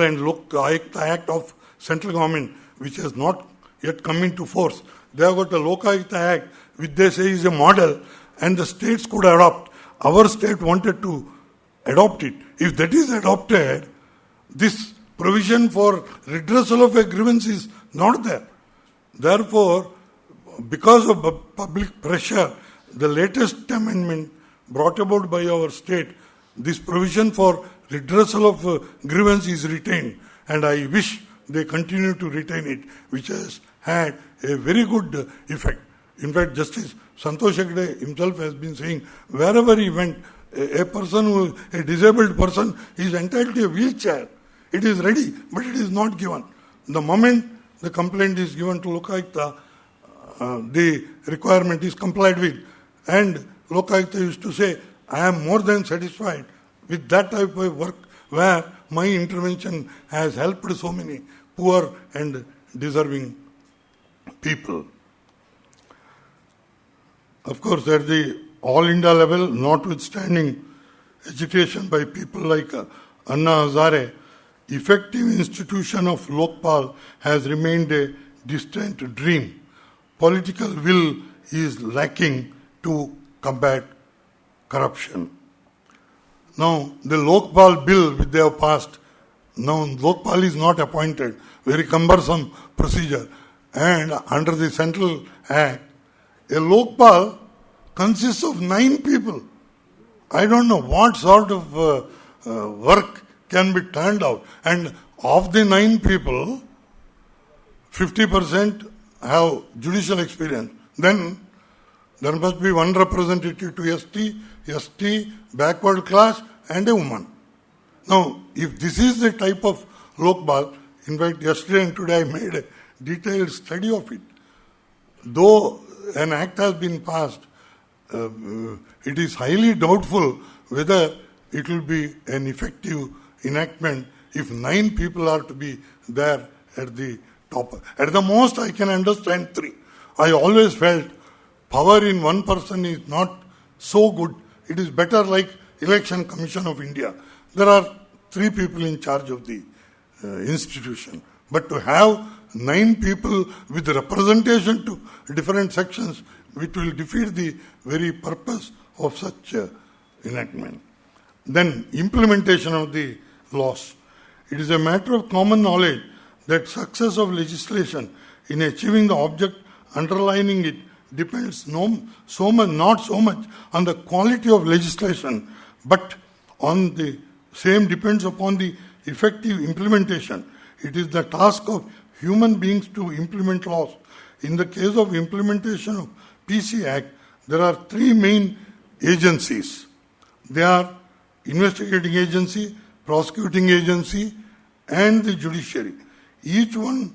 and Lokayukta Act of central government, which has not yet come into force, they have got a Lokayukta Act, which they say is a model, and the states could adopt. Our state wanted to adopt it. If that is adopted, this provision for redressal of a grievance is not there. Therefore, because of public pressure, the latest amendment brought about by our state, this provision for redressal of grievance is retained, and I wish they continue to retain it, which has had a very good effect. In fact, Justice Santosh Hegde himself has been saying, wherever he went, a disabled person is entitled to a wheelchair. It is ready, but it is not given. The moment the complaint is given to Lokayukta, the requirement is complied with. And Lokayukta used to say, I am more than satisfied with that type of work where my intervention has helped so many poor and deserving people. Of course, at the all India level, notwithstanding agitation by people like Anna Hazare, effective institution of Lokpal has remained a distant dream. Political will is lacking to combat corruption. Now, the Lokpal bill which they have passed, now Lokpal is not appointed, very cumbersome procedure. And under the Central Act, a Lokpal consists of 9 people. I don't know what sort of work can be turned out. And of the 9 people, 50% have judicial experience. Then there must be one representative to ST, backward class, and a woman. Now, if this is the type of Lokpal, in fact, yesterday and today I made a detailed study of it. Though an act has been passed, it is highly doubtful whether it will be an effective enactment if 9 people are to be there at the top. At the most, I can understand 3. I always felt power in one person is not so good. It is better like Election Commission of India. There are 3 people in charge of the institution. But to have 9 people with representation to different sections, which will defeat the very purpose of such enactment. Then implementation of the laws. It is a matter of common knowledge that success of legislation in achieving the object underlining it depends not so much on the quality of legislation, but on the same depends upon the effective implementation. It is the task of human beings to implement laws. In the case of implementation of PC Act, there are 3 main agencies. They are investigating agency, prosecuting agency, and the judiciary. Each one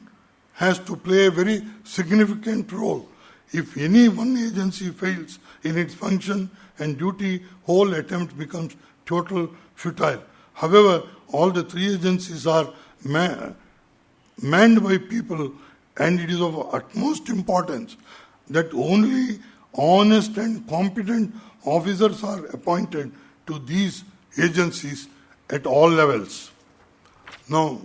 has to play a very significant role. If any one agency fails in its function and duty, whole attempt becomes total futile. However, all the 3 agencies are manned by people, and it is of utmost importance that only honest and competent officers are appointed to these agencies at all levels. Now,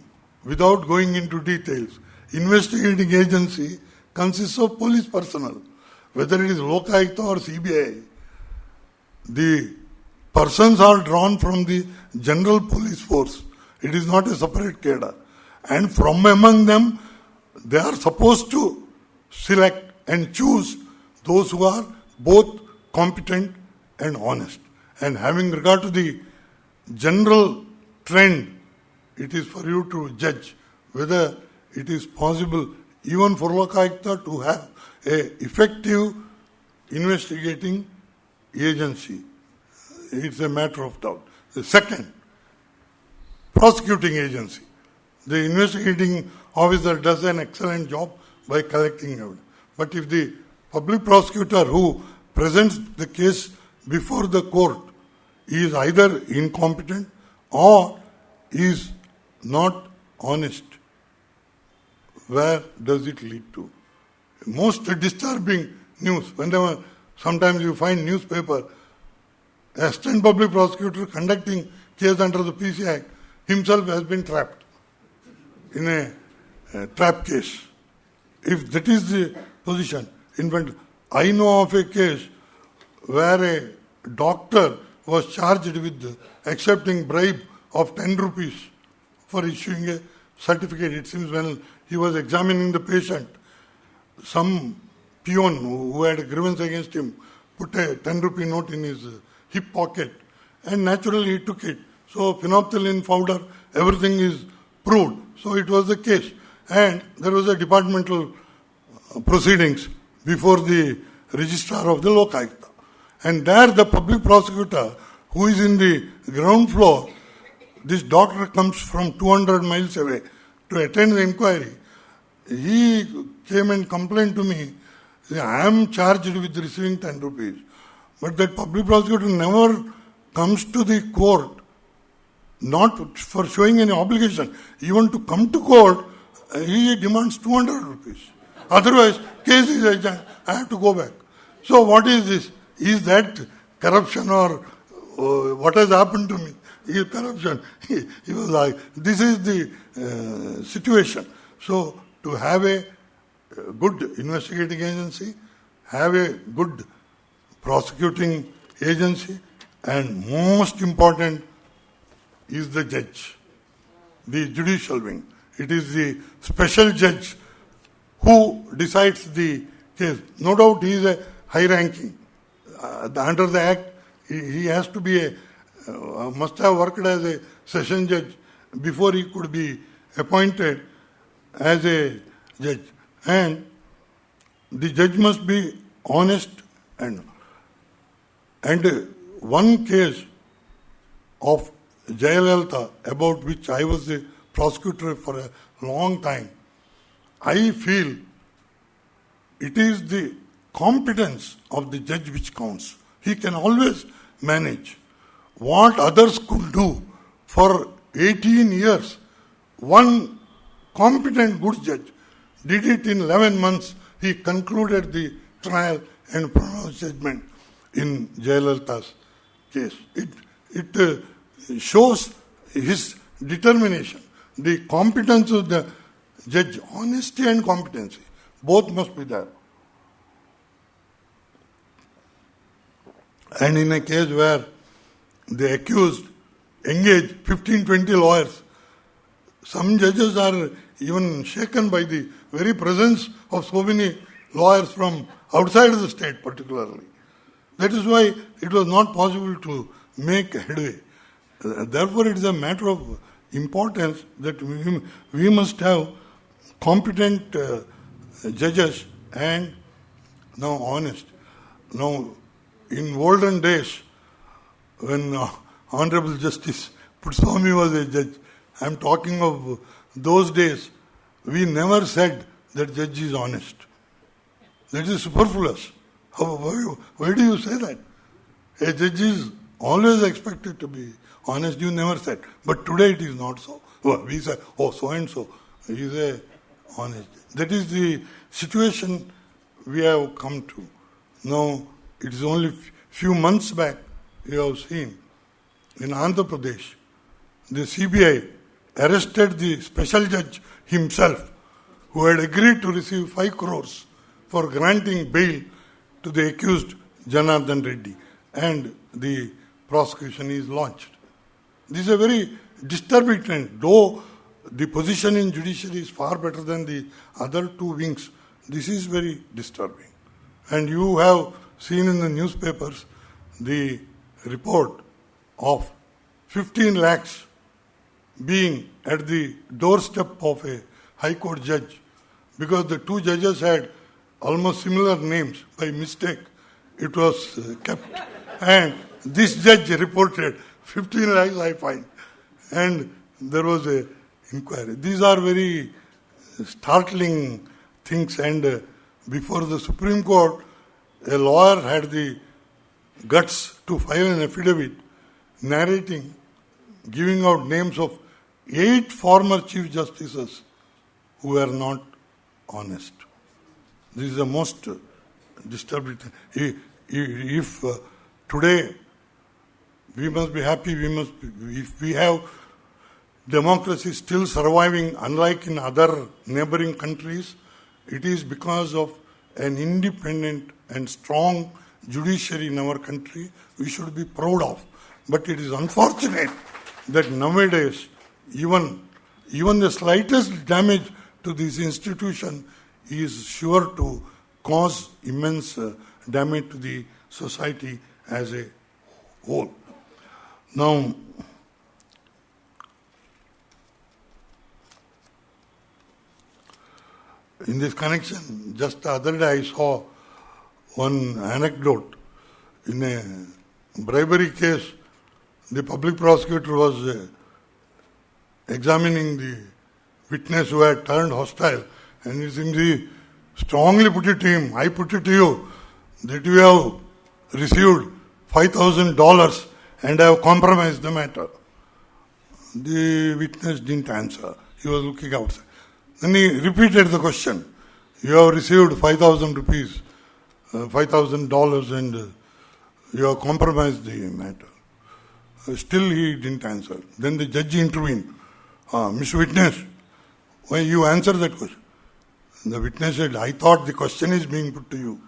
without going into details, investigating agency consists of police personnel, whether it is Lokayukta or CBI. The persons are drawn from the general police force. It is not a separate cadre. And from among them, they are supposed to select and choose those who are both competent and honest. And having regard to the general trend, it is for you to judge whether it is possible even for Lokayukta to have a effective investigating agency. It's a matter of doubt. The second, prosecuting agency. The investigating officer does an excellent job by collecting evidence. But if the public prosecutor who presents the case before the court is either incompetent or is not honest, where does it lead to? Most disturbing news, whenever sometimes you find newspaper, assistant public prosecutor conducting case under the PC Act himself has been trapped in a trap case. If that is the position, in fact, I know of a case where a doctor was charged with accepting bribe of 10 rupees for issuing a certificate. It seems when he was examining the patient, some peon who had a grievance against him put a 10 rupee note in his hip pocket, and naturally he took it. So phenolphthalein powder, everything is proved. So it was the case. And there was a departmental proceedings before the registrar of the Lokayukta. And there the public prosecutor, who is in the ground floor, this doctor comes from 200 miles away to attend the inquiry. He came and complained to me, I am charged with receiving 10 rupees. But that public prosecutor never comes to the court, not for showing any obligation. Even to come to court, he demands 200 rupees. Otherwise, case is adjourned, I have to go back. So what is this? Is that corruption or what has happened to me? Is corruption? He was like, this is the situation. So to have a good investigating agency, have a good prosecuting agency, and most important is the judge, the judicial wing. It is the special judge who decides the case. No doubt he is a high ranking. Under the Act, he has to be must have worked as a session judge before he could be appointed as a judge. And the judge must be honest and one case of Jayalalitha, about which I was the prosecutor for a long time, I feel it is the competence of the judge which counts. He can always manage. What others could do for 18 years, one competent good judge did it in 11 months. He concluded the trial and pronounced judgment in Jayalalitha's case. It shows his determination, the competence of the judge, honesty and competency. Both must be there. And in a case where the accused engaged 15-20 lawyers, some judges are even shaken by the very presence of so many lawyers from outside of the state particularly. That is why it was not possible to make headway. Therefore, it is a matter of importance that we must have competent judges and now honest. Now, in olden days, when Honorable Justice Putswamy was a judge, I am talking of those days, we never said that judge is honest. That is superfluous. Why do you say that? A judge is always expected to be honest, you never said. But today it is not so. We say, oh, so and so is a honest. That is the situation we have come to. Now, it is only few months back you have seen in Andhra Pradesh, the CBI arrested the special judge himself, who had agreed to receive 5 crores for granting bail to the accused Janardhan Reddy, and the prosecution is launched. This is a very disturbing trend. Though the position in judiciary is far better than the other two wings, this is very disturbing. And you have seen in the newspapers the report of 15 lakhs being at the doorstep of a High Court judge, because the two judges had almost similar names. By mistake, it was kept. And this judge reported 15 lakhs I find. And there was a inquiry. These are very startling things. And before the Supreme Court, a lawyer had the guts to file an affidavit narrating, giving out names of 8 former Chief Justices who were not honest. This is the most disturbing thing. If today we must be happy, if we have democracy still surviving, unlike in other neighboring countries, it is because of an independent and strong judiciary in our country we should be proud of. But it is unfortunate that nowadays even the slightest damage to this institution is sure to cause immense damage to the society as a whole. Now, in this connection, just the other day I saw one anecdote. In a bribery case, the public prosecutor was examining the witness who had turned hostile, and he simply strongly put it to him, I put it to you, that you have received $5,000 and have compromised the matter. The witness didn't answer. He was looking outside. Then he repeated the question. You have received 5,000 rupees, $5,000 and you have compromised the matter. Still he didn't answer. Then the judge intervened. Mr. Witness, why you answer that question? The witness said, I thought the question is being put to you.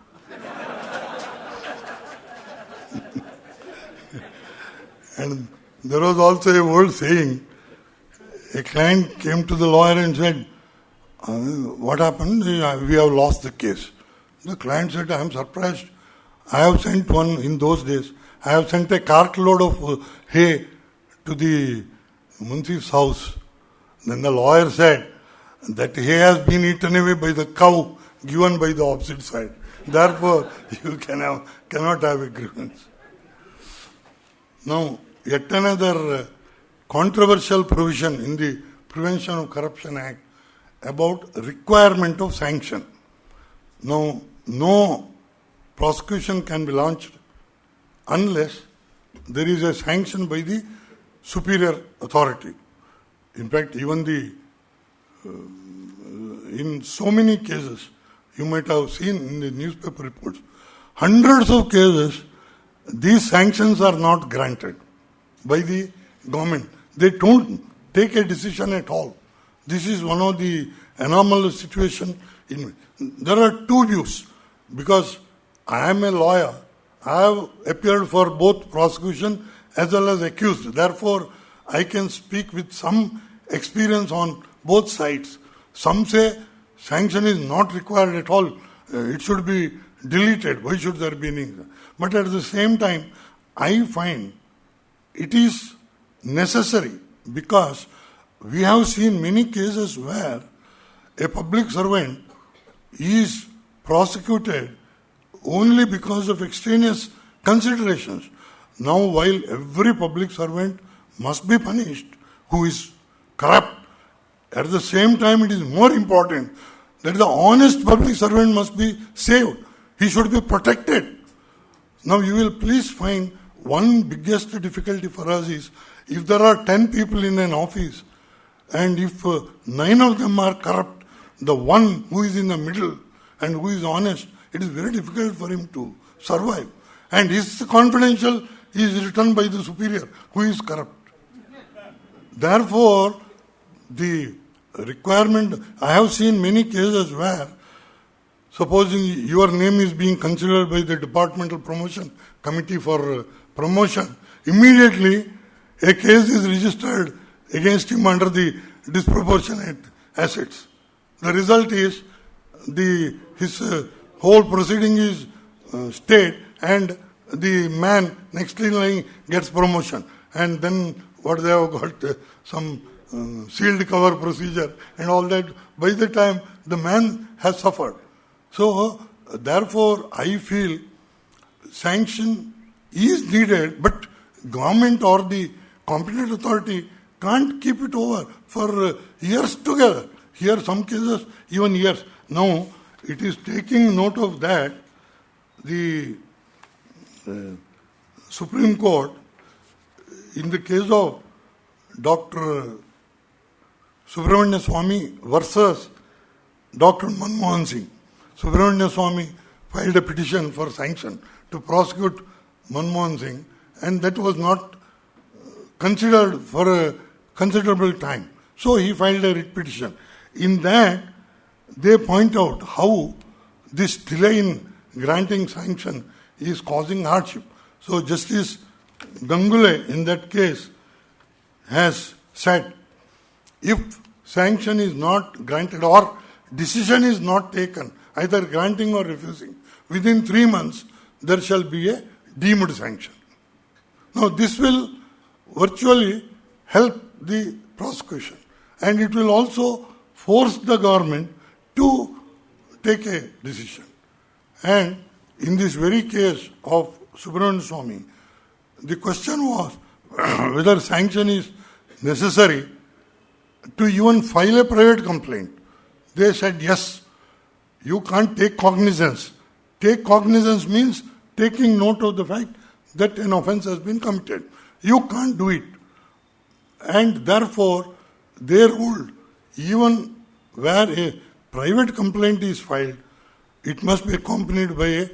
And there was also a old saying. A client came to the lawyer and said, what happened? We have lost the case. The client said, I am surprised. I have sent one in those days. I have sent a cartload of hay to the Munsif's house. Then the lawyer said, that hay has been eaten away by the cow given by the opposite side. Therefore, you cannot have a grievance. Now, yet another controversial provision in the Prevention of Corruption Act about requirement of sanction. Now, no prosecution can be launched unless there is a sanction by the superior authority. In fact, even in so many cases, you might have seen in the newspaper reports, hundreds of cases, these sanctions are not granted by the government. They don't take a decision at all. This is one of the anomalous situations. There are two views. Because I am a lawyer, I have appeared for both prosecution as well as accused. Therefore, I can speak with some experience on both sides. Some say sanction is not required at all. It should be deleted. Why should there be any? But at the same time, I find it is necessary because we have seen many cases where a public servant is prosecuted only because of extraneous considerations. Now, while every public servant must be punished who is corrupt, at the same time it is more important that the honest public servant must be saved. He should be protected. Now, you will please find one biggest difficulty for us is if there are 10 people in an office and if 9 of them are corrupt, the one who is in the middle and who is honest, it is very difficult for him to survive. And his confidential is written by the superior, who is corrupt. Therefore, the requirement, I have seen many cases where, supposing your name is being considered by the Departmental Promotion Committee for promotion, immediately a case is registered against him under the disproportionate assets. The result is his whole proceeding is stayed, and the man next in line gets promotion. And then what they have got, some sealed cover procedure and all that, by the time the man has suffered. So, therefore, I feel sanction is needed, but government or the competent authority can't keep it over for years together. Here, some cases, even years. Now, it is taking note of that, the Supreme Court, in the case of Dr. Subramanya Swamy versus Dr. Manmohan Singh. Subramanya Swamy filed a petition for sanction to prosecute Manmohan Singh, and that was not considered for a considerable time. So he filed a writ petition. In that, they point out how this delay in granting sanction is causing hardship. So Justice Ganguly, in that case, has said, if sanction is not granted or decision is not taken, either granting or refusing, within 3 months, there shall be a deemed sanction. Now, this will virtually help the prosecution, and it will also force the government to take a decision. And in this very case of Subramanya Swamy, the question was whether sanction is necessary to even file a private complaint. They said yes, you can't take cognizance. Take cognizance means taking note of the fact that an offence has been committed. You can't do it. And therefore, they ruled, even where a private complaint is filed, it must be accompanied by an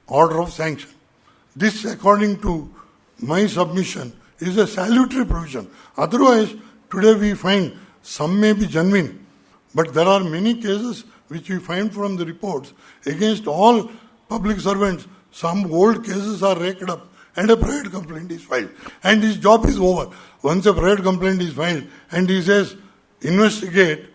order of sanction. This, according to my submission, is a salutary provision. Otherwise, today we find some may be genuine, but there are many cases which we find from the reports against all public servants. Some old cases are raked up and a private complaint is filed, and his job is over. Once a private complaint is filed and he says, investigate,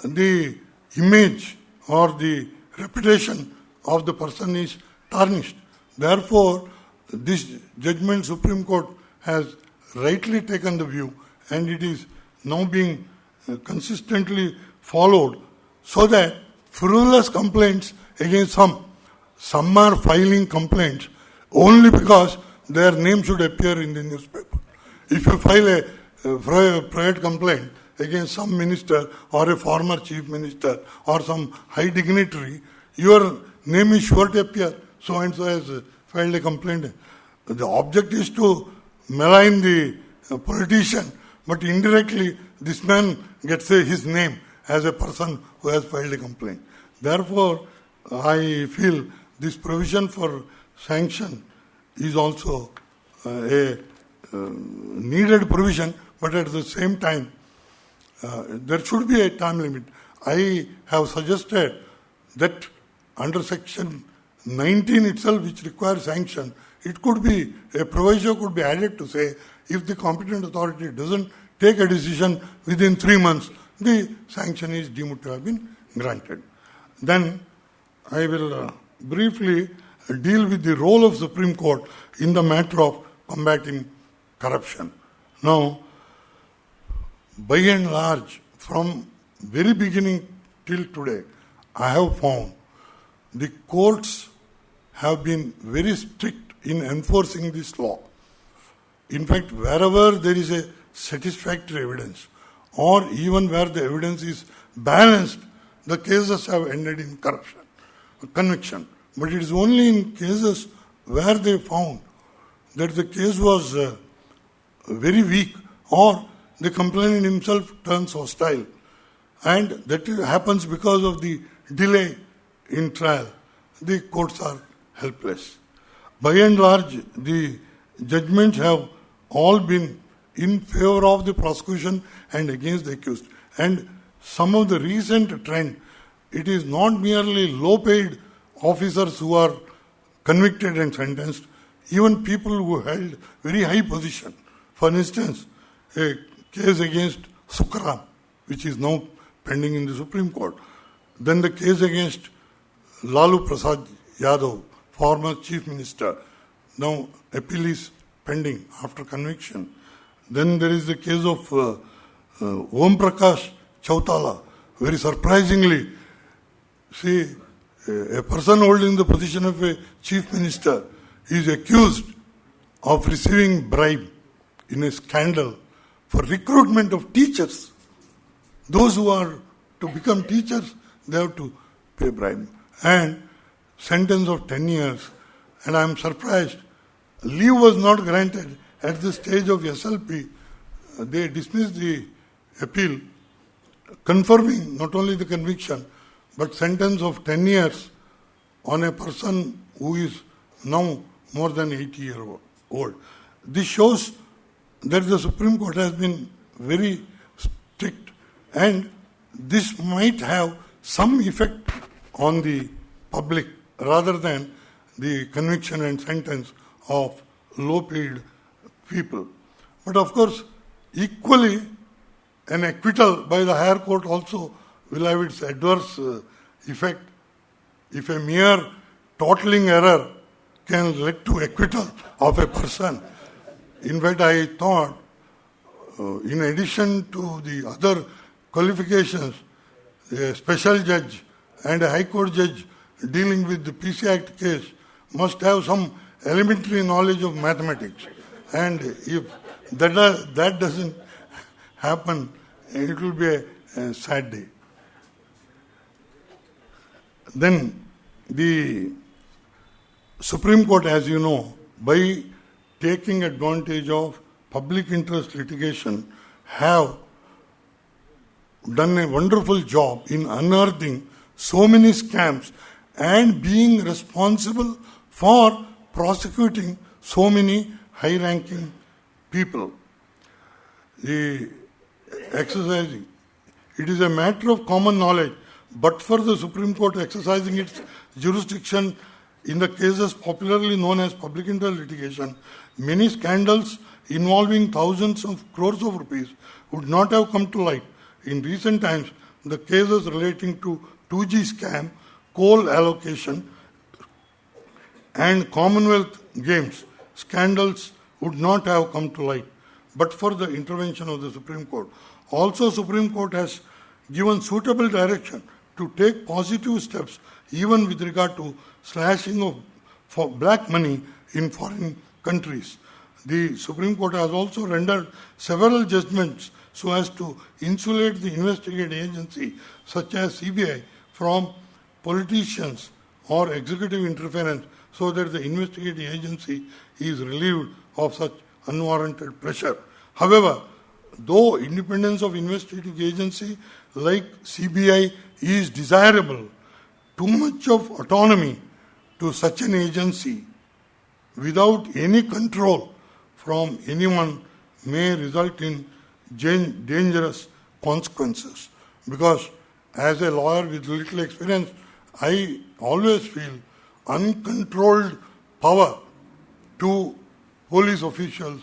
the image or the reputation of the person is tarnished. Therefore, this judgment Supreme Court has rightly taken the view, and it is now being consistently followed, so that frivolous complaints against some are filing complaints only because their name should appear in the newspaper. If you file a private complaint against some minister or a former chief minister or some high dignitary, your name is sure to appear. So and so has filed a complaint. The object is to malign the politician, but indirectly this man gets his name as a person who has filed a complaint. Therefore, I feel this provision for sanction is also a needed provision, but at the same time, there should be a time limit. I have suggested that under section 19 itself, which requires sanction, it could be, a proviso could be added to say, if the competent authority doesn't take a decision within 3 months, the sanction is deemed to have been granted. Then I will briefly deal with the role of Supreme Court in the matter of combating corruption. Now, by and large, from very beginning till today, I have found the courts have been very strict in enforcing this law. In fact, wherever there is a satisfactory evidence, or even where the evidence is balanced, the cases have ended in conviction. But it is only in cases where they found that the case was very weak, or the complainant himself turns hostile, and that happens because of the delay in trial, the courts are helpless. By and large, the judgments have all been in favor of the prosecution and against the accused. And some of the recent trend, it is not merely low-paid officers who are convicted and sentenced, even people who held very high position. For instance, a case against Sukram, which is now pending in the Supreme Court. Then the case against Lalu Prasad Yadav, former Chief Minister. Now appeal is pending after conviction. Then there is the case of Om Prakash Chautala. Very surprisingly, see, a person holding the position of a Chief Minister is accused of receiving bribe in a scandal for recruitment of teachers. Those who are to become teachers, they have to pay bribe. And sentence of 10 years. And I am surprised, leave was not granted at the stage of SLP. They dismissed the appeal, confirming not only the conviction, but sentence of 10 years on a person who is now more than 80 years old. This shows that the Supreme Court has been very strict, and this might have some effect on the public rather than the conviction and sentence of low-paid people. But of course, equally, an acquittal by the higher court also will have its adverse effect. If a mere totaling error can lead to acquittal of a person. In fact, I thought, in addition to the other qualifications, a special judge and a high court judge dealing with the PC Act case must have some elementary knowledge of mathematics. And if that doesn't happen, it will be a sad day. Then the Supreme Court, as you know, by taking advantage of public interest litigation, have done a wonderful job in unearthing so many scams and being responsible for prosecuting so many high-ranking people. The exercising, it is a matter of common knowledge, but for the Supreme Court exercising its jurisdiction in the cases popularly known as public interest litigation, many scandals involving thousands of crores of rupees would not have come to light. In recent times, the cases relating to 2G scam, coal allocation, and Commonwealth Games scandals would not have come to light, but for the intervention of the Supreme Court. Also, Supreme Court has given suitable direction to take positive steps even with regard to slashing of for black money in foreign countries. The Supreme Court has also rendered several judgments so as to insulate the investigating agency such as CBI from politicians or executive interference, so that the investigating agency is relieved of such unwarranted pressure. However, though independence of investigating agency like CBI is desirable, too much of autonomy to such an agency without any control from anyone may result in dangerous consequences. Because as a lawyer with little experience, I always feel uncontrolled power to police officials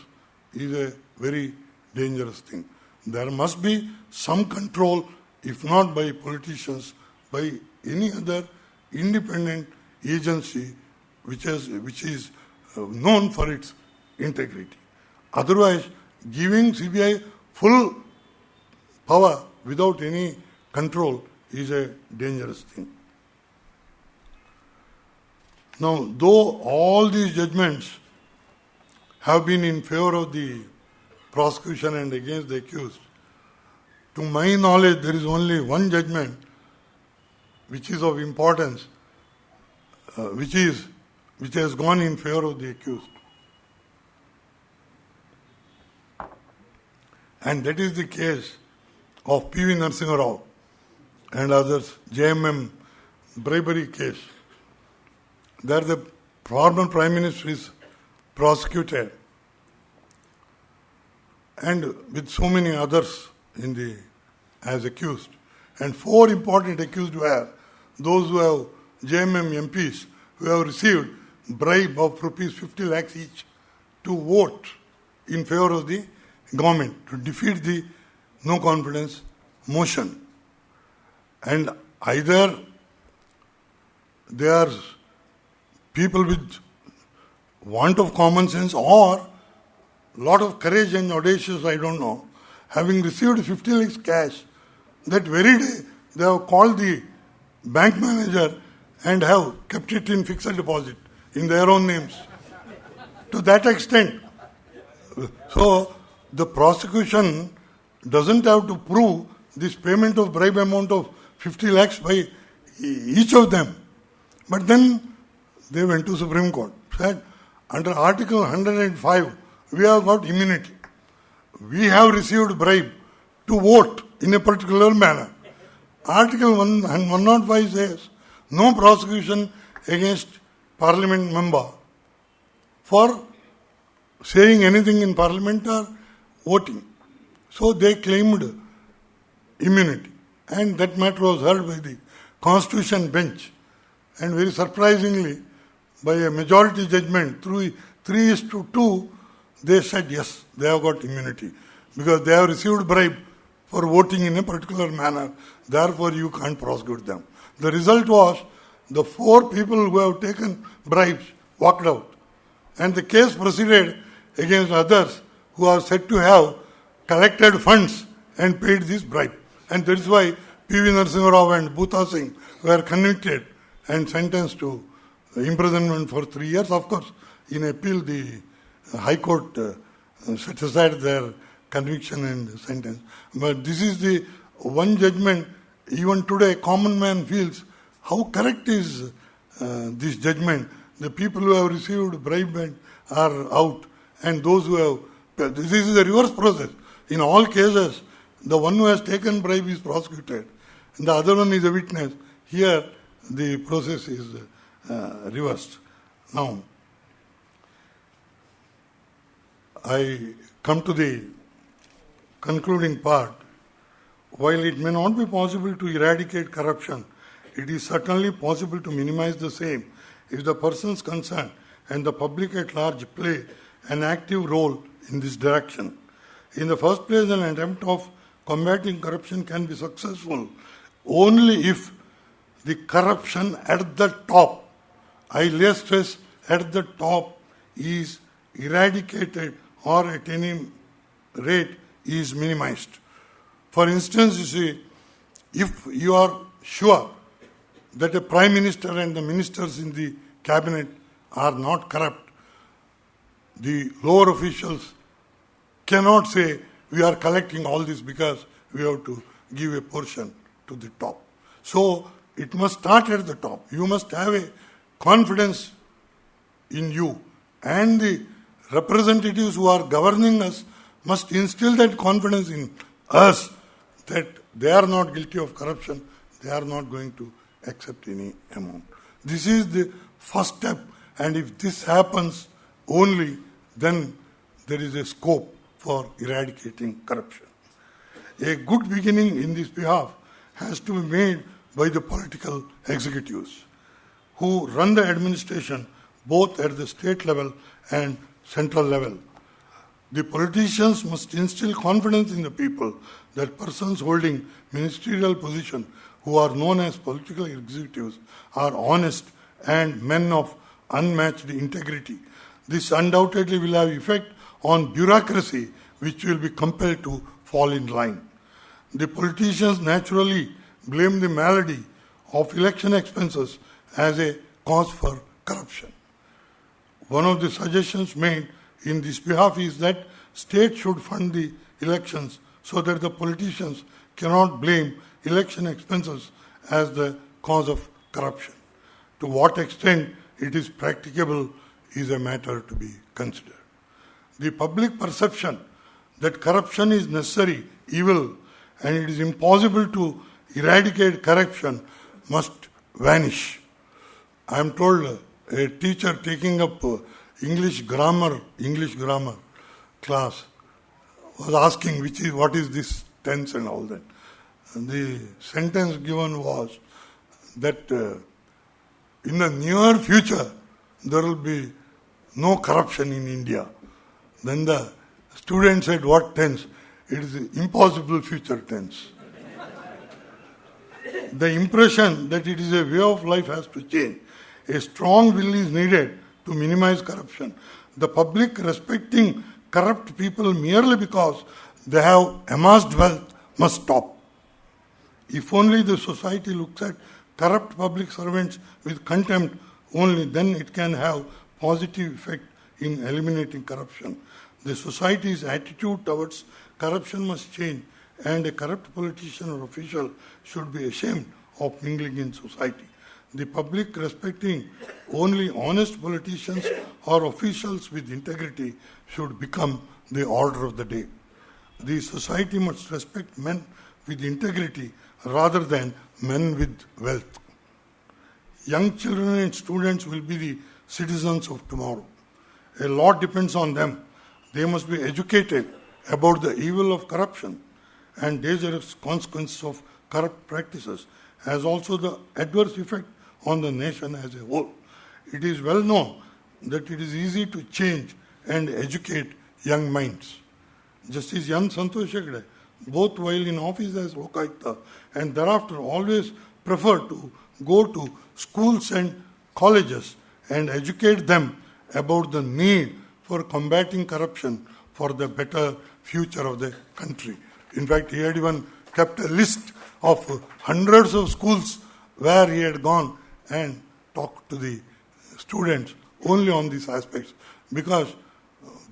is a very dangerous thing. There must be some control, if not by politicians, by any other independent agency which is known for its integrity. Otherwise, giving CBI full power without any control is a dangerous thing. Now, though all these judgments have been in favor of the prosecution and against the accused, to my knowledge, there is only one judgment which is of importance, which has gone in favor of the accused. And that is the case of P V Narasimharaja and others, JMM bribery case. There the former Prime Minister is prosecuted and with so many others as accused. And 4 important accused were those who have JMM MPs who have received bribe of rupees 50 lakhs each to vote in favor of the government to defeat the no confidence motion. And either they are people with want of common sense or lot of courage and audacious, I don't know, having received 50 lakhs cash, that very day they have called the bank manager and have kept it in fixed deposit in their own names. To that extent. So the prosecution doesn't have to prove this payment of bribe amount of 50 lakhs by each of them. But then they went to Supreme Court, said under Article 105 we have got immunity. We have received bribe to vote in a particular manner. Article 105 says no prosecution against parliament member for saying anything in parliament or voting. So they claimed immunity. And that matter was heard by the Constitution bench. And very surprisingly, by a majority judgment, through 3:2, they said yes, they have got immunity. Because they have received bribe for voting in a particular manner. Therefore, you can't prosecute them. The result was the 4 people who have taken bribes walked out. And the case proceeded against others who are said to have collected funds and paid this bribe. And that is why P V Narasimharaja and Bhuta Singh were convicted and sentenced to imprisonment for 3 years. Of course, in appeal, the High Court set aside their conviction and sentence. But this is the one judgment, even today, common man feels how correct is this judgment. The people who have received bribe are out, and those who have... This is the reverse process. In all cases, the one who has taken bribe is prosecuted, and the other one is a witness. Here, the process is reversed. Now, I come to the concluding part. While it may not be possible to eradicate corruption, it is certainly possible to minimize the same if the persons concerned and the public at large play an active role in this direction. In the first place, an attempt of combating corruption can be successful only if the corruption at the top, I lay stress at the top, is eradicated or at any rate is minimized. For instance, you see, if you are sure that a prime minister and the ministers in the cabinet are not corrupt, the lower officials cannot say we are collecting all this because we have to give a portion to the top. So it must start at the top. You must have a confidence in you, and the representatives who are governing us must instill that confidence in us that they are not guilty of corruption, they are not going to accept any amount. This is the first step, and if this happens only, then there is a scope for eradicating corruption. A good beginning in this behalf has to be made by the political executives who run the administration both at the state level and central level. The politicians must instill confidence in the people that persons holding ministerial position who are known as political executives are honest and men of unmatched integrity. This undoubtedly will have effect on bureaucracy, which will be compelled to fall in line. The politicians naturally blame the malady of election expenses as a cause for corruption. One of the suggestions made in this behalf is that states should fund the elections so that the politicians cannot blame election expenses as the cause of corruption. To what extent it is practicable is a matter to be considered. The public perception that corruption is necessary evil and it is impossible to eradicate corruption must vanish. I am told a teacher taking up English grammar class was asking what is this tense and all that. And the sentence given was that in the near future there will be no corruption in India. Then the student said, what tense? It is the impossible future tense. The impression that it is a way of life has to change. A strong will is needed to minimize corruption. The public respecting corrupt people merely because they have amassed wealth must stop. If only the society looks at corrupt public servants with contempt, only then it can have positive effect in eliminating corruption. The society's attitude towards corruption must change, and a corrupt politician or official should be ashamed of mingling in society. The public respecting only honest politicians or officials with integrity should become the order of the day. The society must respect men with integrity rather than men with wealth. Young children and students will be the citizens of tomorrow. A lot depends on them. They must be educated about the evil of corruption and dangerous consequences of corrupt practices, as also the adverse effect on the nation as a whole. It is well known that it is easy to change and educate young minds. Justice Yan Santosh Hegde, both while in office as Lokayukta and thereafter always preferred to go to schools and colleges and educate them about the need for combating corruption for the better future of the country. In fact, he had even kept a list of hundreds of schools where he had gone and talked to the students only on these aspects, because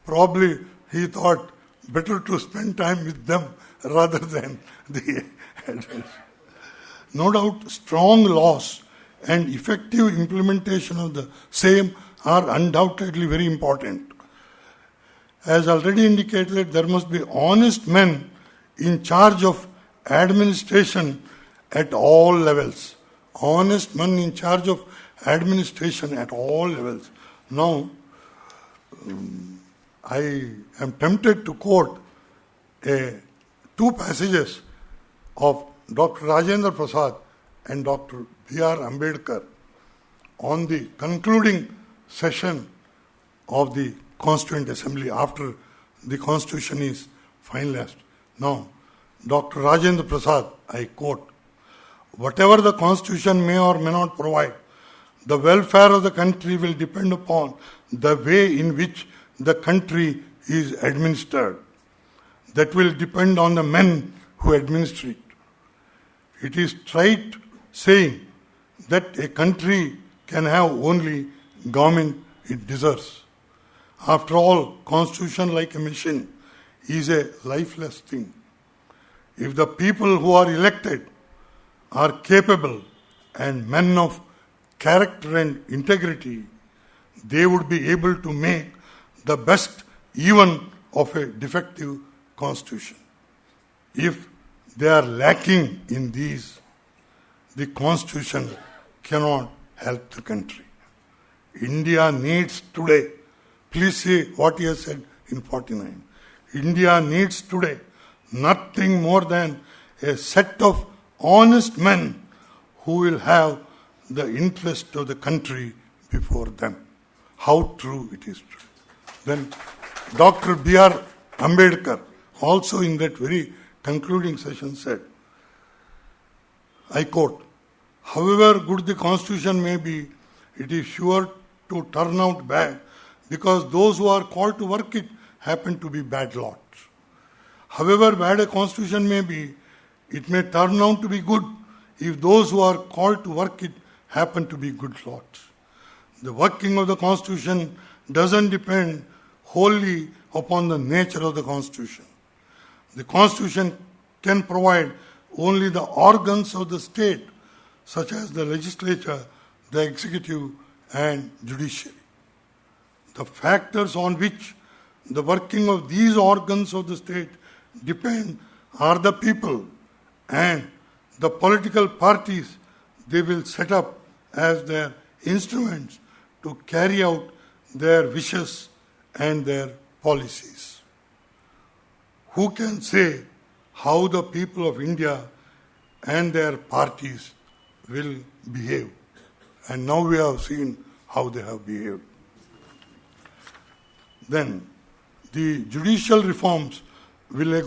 probably he thought better to spend time with them rather than the adults. No doubt, strong laws and effective implementation of the same are undoubtedly very important. As already indicated, there must be honest men in charge of administration at all levels. Honest men in charge of administration at all levels. Now, I am tempted to quote two passages of Dr. Rajendra Prasad and Dr. B.R. Ambedkar on the concluding session of the Constituent Assembly after the Constitution is finalized. Now, Dr. Rajendra Prasad, I quote, "Whatever the Constitution may or may not provide, the welfare of the country will depend upon the way in which the country is administered. That will depend on the men who administer it. It is trite saying that a country can have only government it deserves. After all, Constitution, like a machine, is a lifeless thing. If the people who are elected are capable and men of character and integrity, they would be able to make the best even of a defective constitution. If they are lacking in these, the constitution cannot help the country. India needs today," please see what he has said in 49. "India needs today nothing more than a set of honest men who will have the interest of the country before them." How true it is true. Then Dr. B.R. Ambedkar also in that very concluding session said, I quote, "However good the constitution may be, it is sure to turn out bad because those who are called to work it happen to be bad lots. However bad a constitution may be, it may turn out to be good if those who are called to work it happen to be good lots. The working of the constitution doesn't depend wholly upon the nature of the constitution. The constitution can provide only the organs of the state, such as the legislature, the executive, and judiciary. The factors on which the working of these organs of the state depend are the people and the political parties they will set up as their instruments to carry out their wishes and their policies. who can say how the people of India and their parties will behave? And now we have seen how they have behaved. Then, the judicial reforms will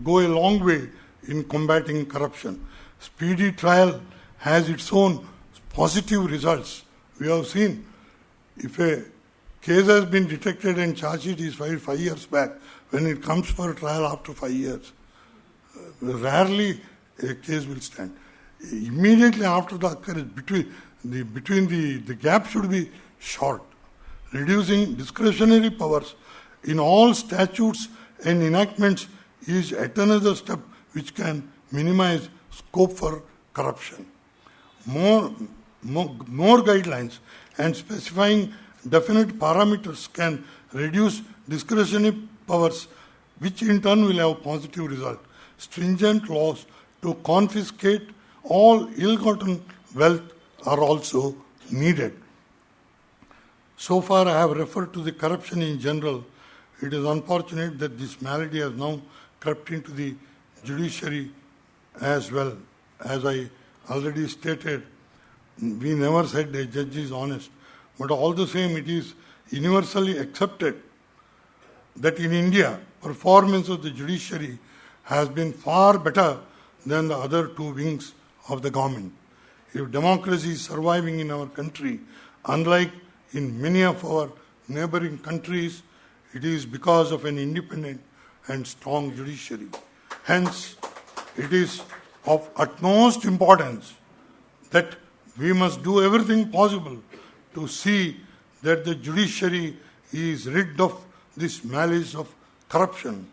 go a long way in combating corruption. Speedy trial has its own positive results. We have seen if a case has been detected and charge sheet is filed 5 years back, when it comes for trial after 5 years, rarely a case will stand. Immediately after the occurrence, the gap should be short. Reducing discretionary powers in all statutes and enactments is yet another step which can minimize scope for corruption. More guidelines and specifying definite parameters can reduce discretionary powers, which in turn will have positive result. Stringent laws to confiscate all ill-gotten wealth are also needed. So far I have referred to the corruption in general. It is unfortunate that this malady has now crept into the judiciary as well. As I already stated, we never said a judge is honest. But all the same, it is universally accepted that in India, performance of the judiciary has been far better than the other two wings of the government. If democracy is surviving in our country, unlike in many of our neighboring countries, it is because of an independent and strong judiciary. Hence, it is of utmost importance that we must do everything possible to see that the judiciary is rid of this malice of corruption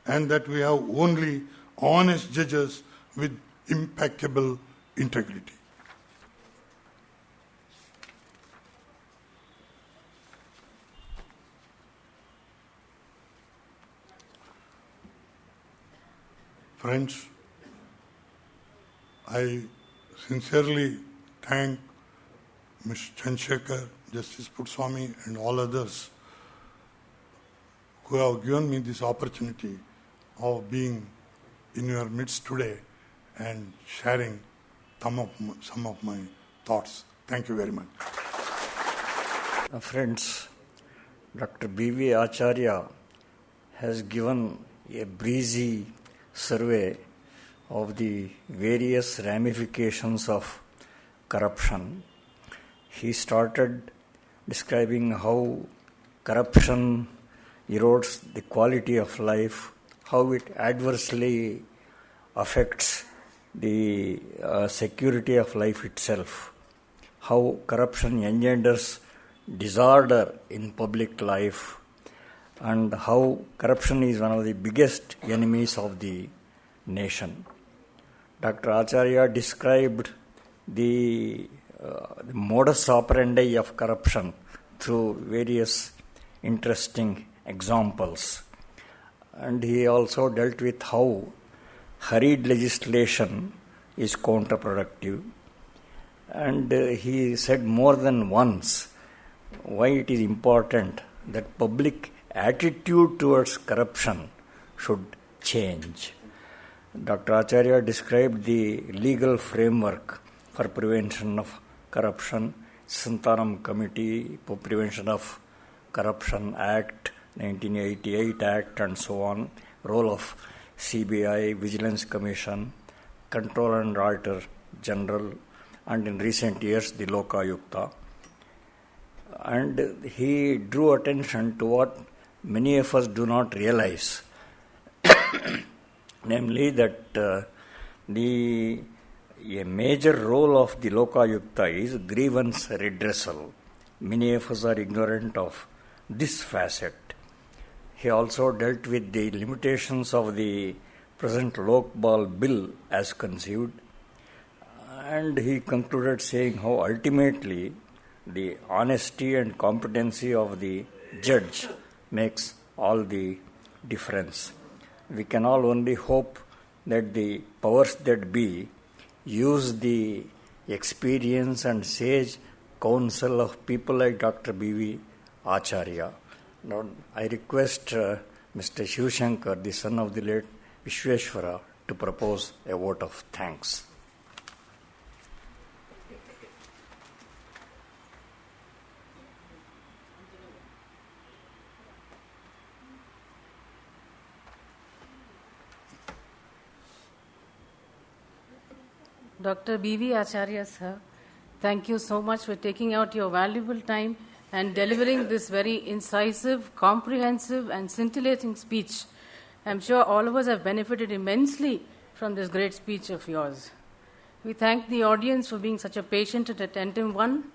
and that we have only honest judges with impeccable integrity. Friends, I sincerely thank Mr. Chandrasekhar, Justice Putswamy and all others who have given me this opportunity of being in your midst today and sharing some of my thoughts. Thank you very much. Friends, Dr. B V Acharya has given a breezy survey of the various ramifications of corruption. He started describing how corruption erodes the quality of life, how it adversely affects the security of life itself, how corruption engenders disorder in public life, and how corruption is one of the biggest enemies of the nation. Dr. Acharya described the modus operandi of corruption through various interesting examples. And he also dealt with how hurried legislation is counterproductive. And he said more than once why it is important that public attitude towards corruption should change. Dr. Acharya described the legal framework for prevention of corruption, Santanam Committee for Prevention of Corruption Act, 1988 Act and so on, role of CBI, Vigilance Commission, Controller and Auditor General, and in recent years the Lokayukta. And he drew attention to what many of us do not realize, namely that a major role of the Lokayukta is grievance redressal. Many of us are ignorant of this facet. He also dealt with the limitations of the present Lokbal bill as conceived, and he concluded saying how ultimately the honesty and competency of the judge makes all the difference. We can all only hope that the powers that be use the experience and sage counsel of people like Dr. B V Acharya. Now, I request Mr. Shiv Shankar, the son of the late Vishweshwara, to propose a vote of thanks. Dr. B V Acharya, sir, thank you so much for taking out your valuable time and delivering this very incisive, comprehensive, and scintillating speech. I'm sure all of us have benefited immensely from this great speech of yours. We thank the audience for being such a patient and attentive one.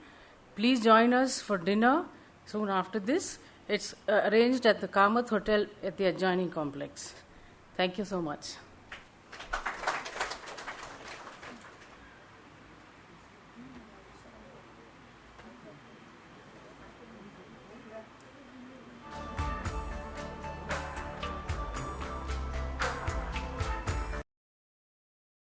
Please join us for dinner soon after this. It's arranged at the Kamath Hotel at the adjoining complex. Thank you so much.